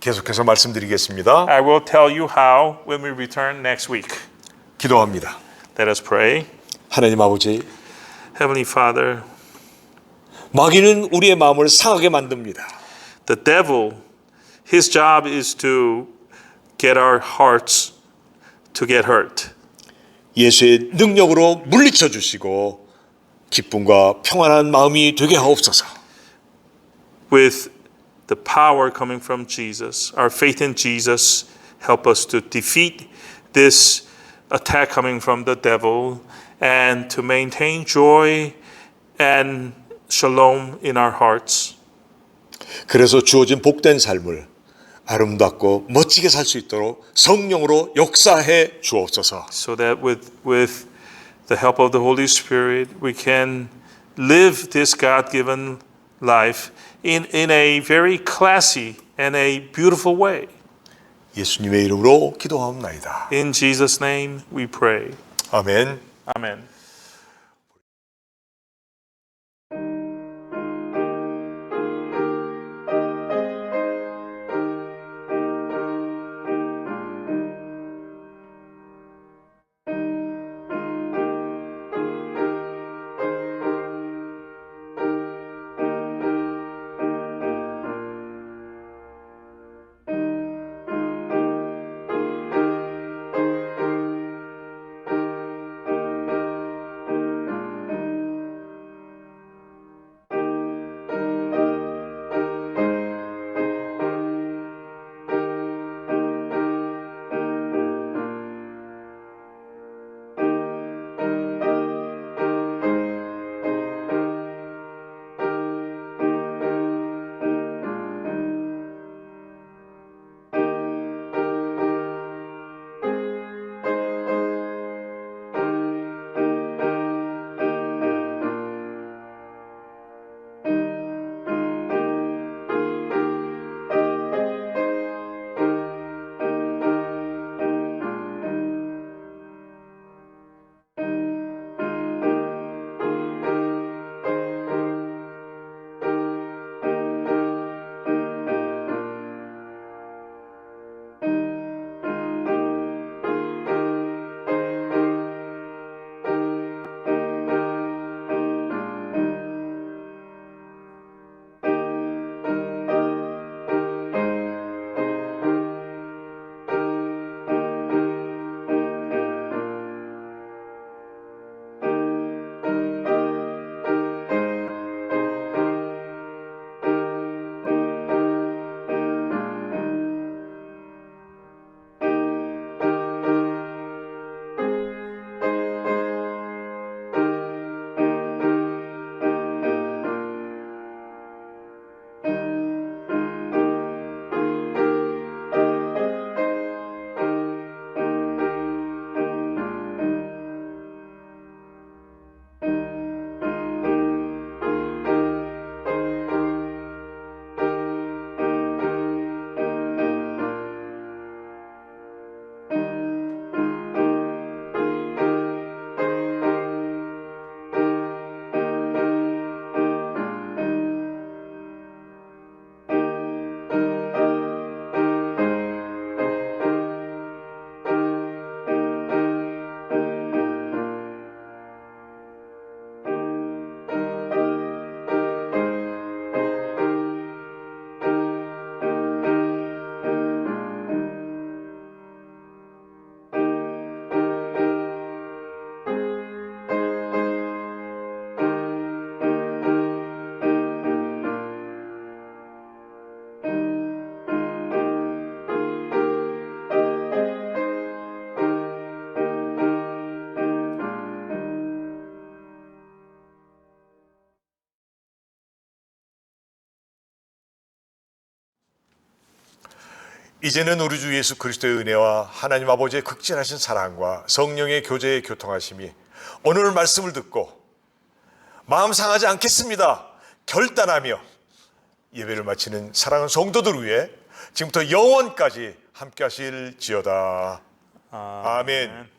[SPEAKER 5] 계속해서 말씀드리겠습니다.
[SPEAKER 6] I will tell you how when we return next week.
[SPEAKER 5] 기도합니다.
[SPEAKER 6] Let us pray.
[SPEAKER 5] 하나님 아버지,
[SPEAKER 6] Heavenly Father,
[SPEAKER 5] 마귀는 우리의 마음을 상하게 만듭니다.
[SPEAKER 6] the devil, his job is to get our hearts to get hurt.
[SPEAKER 5] 예수의 능력으로 물리쳐 주시고 기쁨과 평안한 마음이 되게 하옵소서.
[SPEAKER 6] With the power coming from Jesus, our faith in Jesus, help us to defeat this attack coming from the devil and to maintain joy and shalom in our hearts.
[SPEAKER 5] 그래서 주어진 복된 삶을 아름답고 멋지게 살 수 있도록 성령으로 역사해 주옵소서.
[SPEAKER 6] So that with the help of the Holy Spirit, we can live this God-given life in a very classy and a beautiful way.
[SPEAKER 5] 예수님의 이름으로 기도하옵나이다.
[SPEAKER 6] In Jesus' name we pray.
[SPEAKER 5] 아멘.
[SPEAKER 6] Amen.
[SPEAKER 5] 이제는 우리 주 예수 그리스도의 은혜와 하나님 아버지의 극진하신 사랑과 성령의 교제의 교통하심이 오늘 말씀을 듣고 마음 상하지 않겠습니다 결단하며 예배를 마치는 사랑하는 성도들 위해 지금부터 영원까지 함께 하실지어다. 아멘.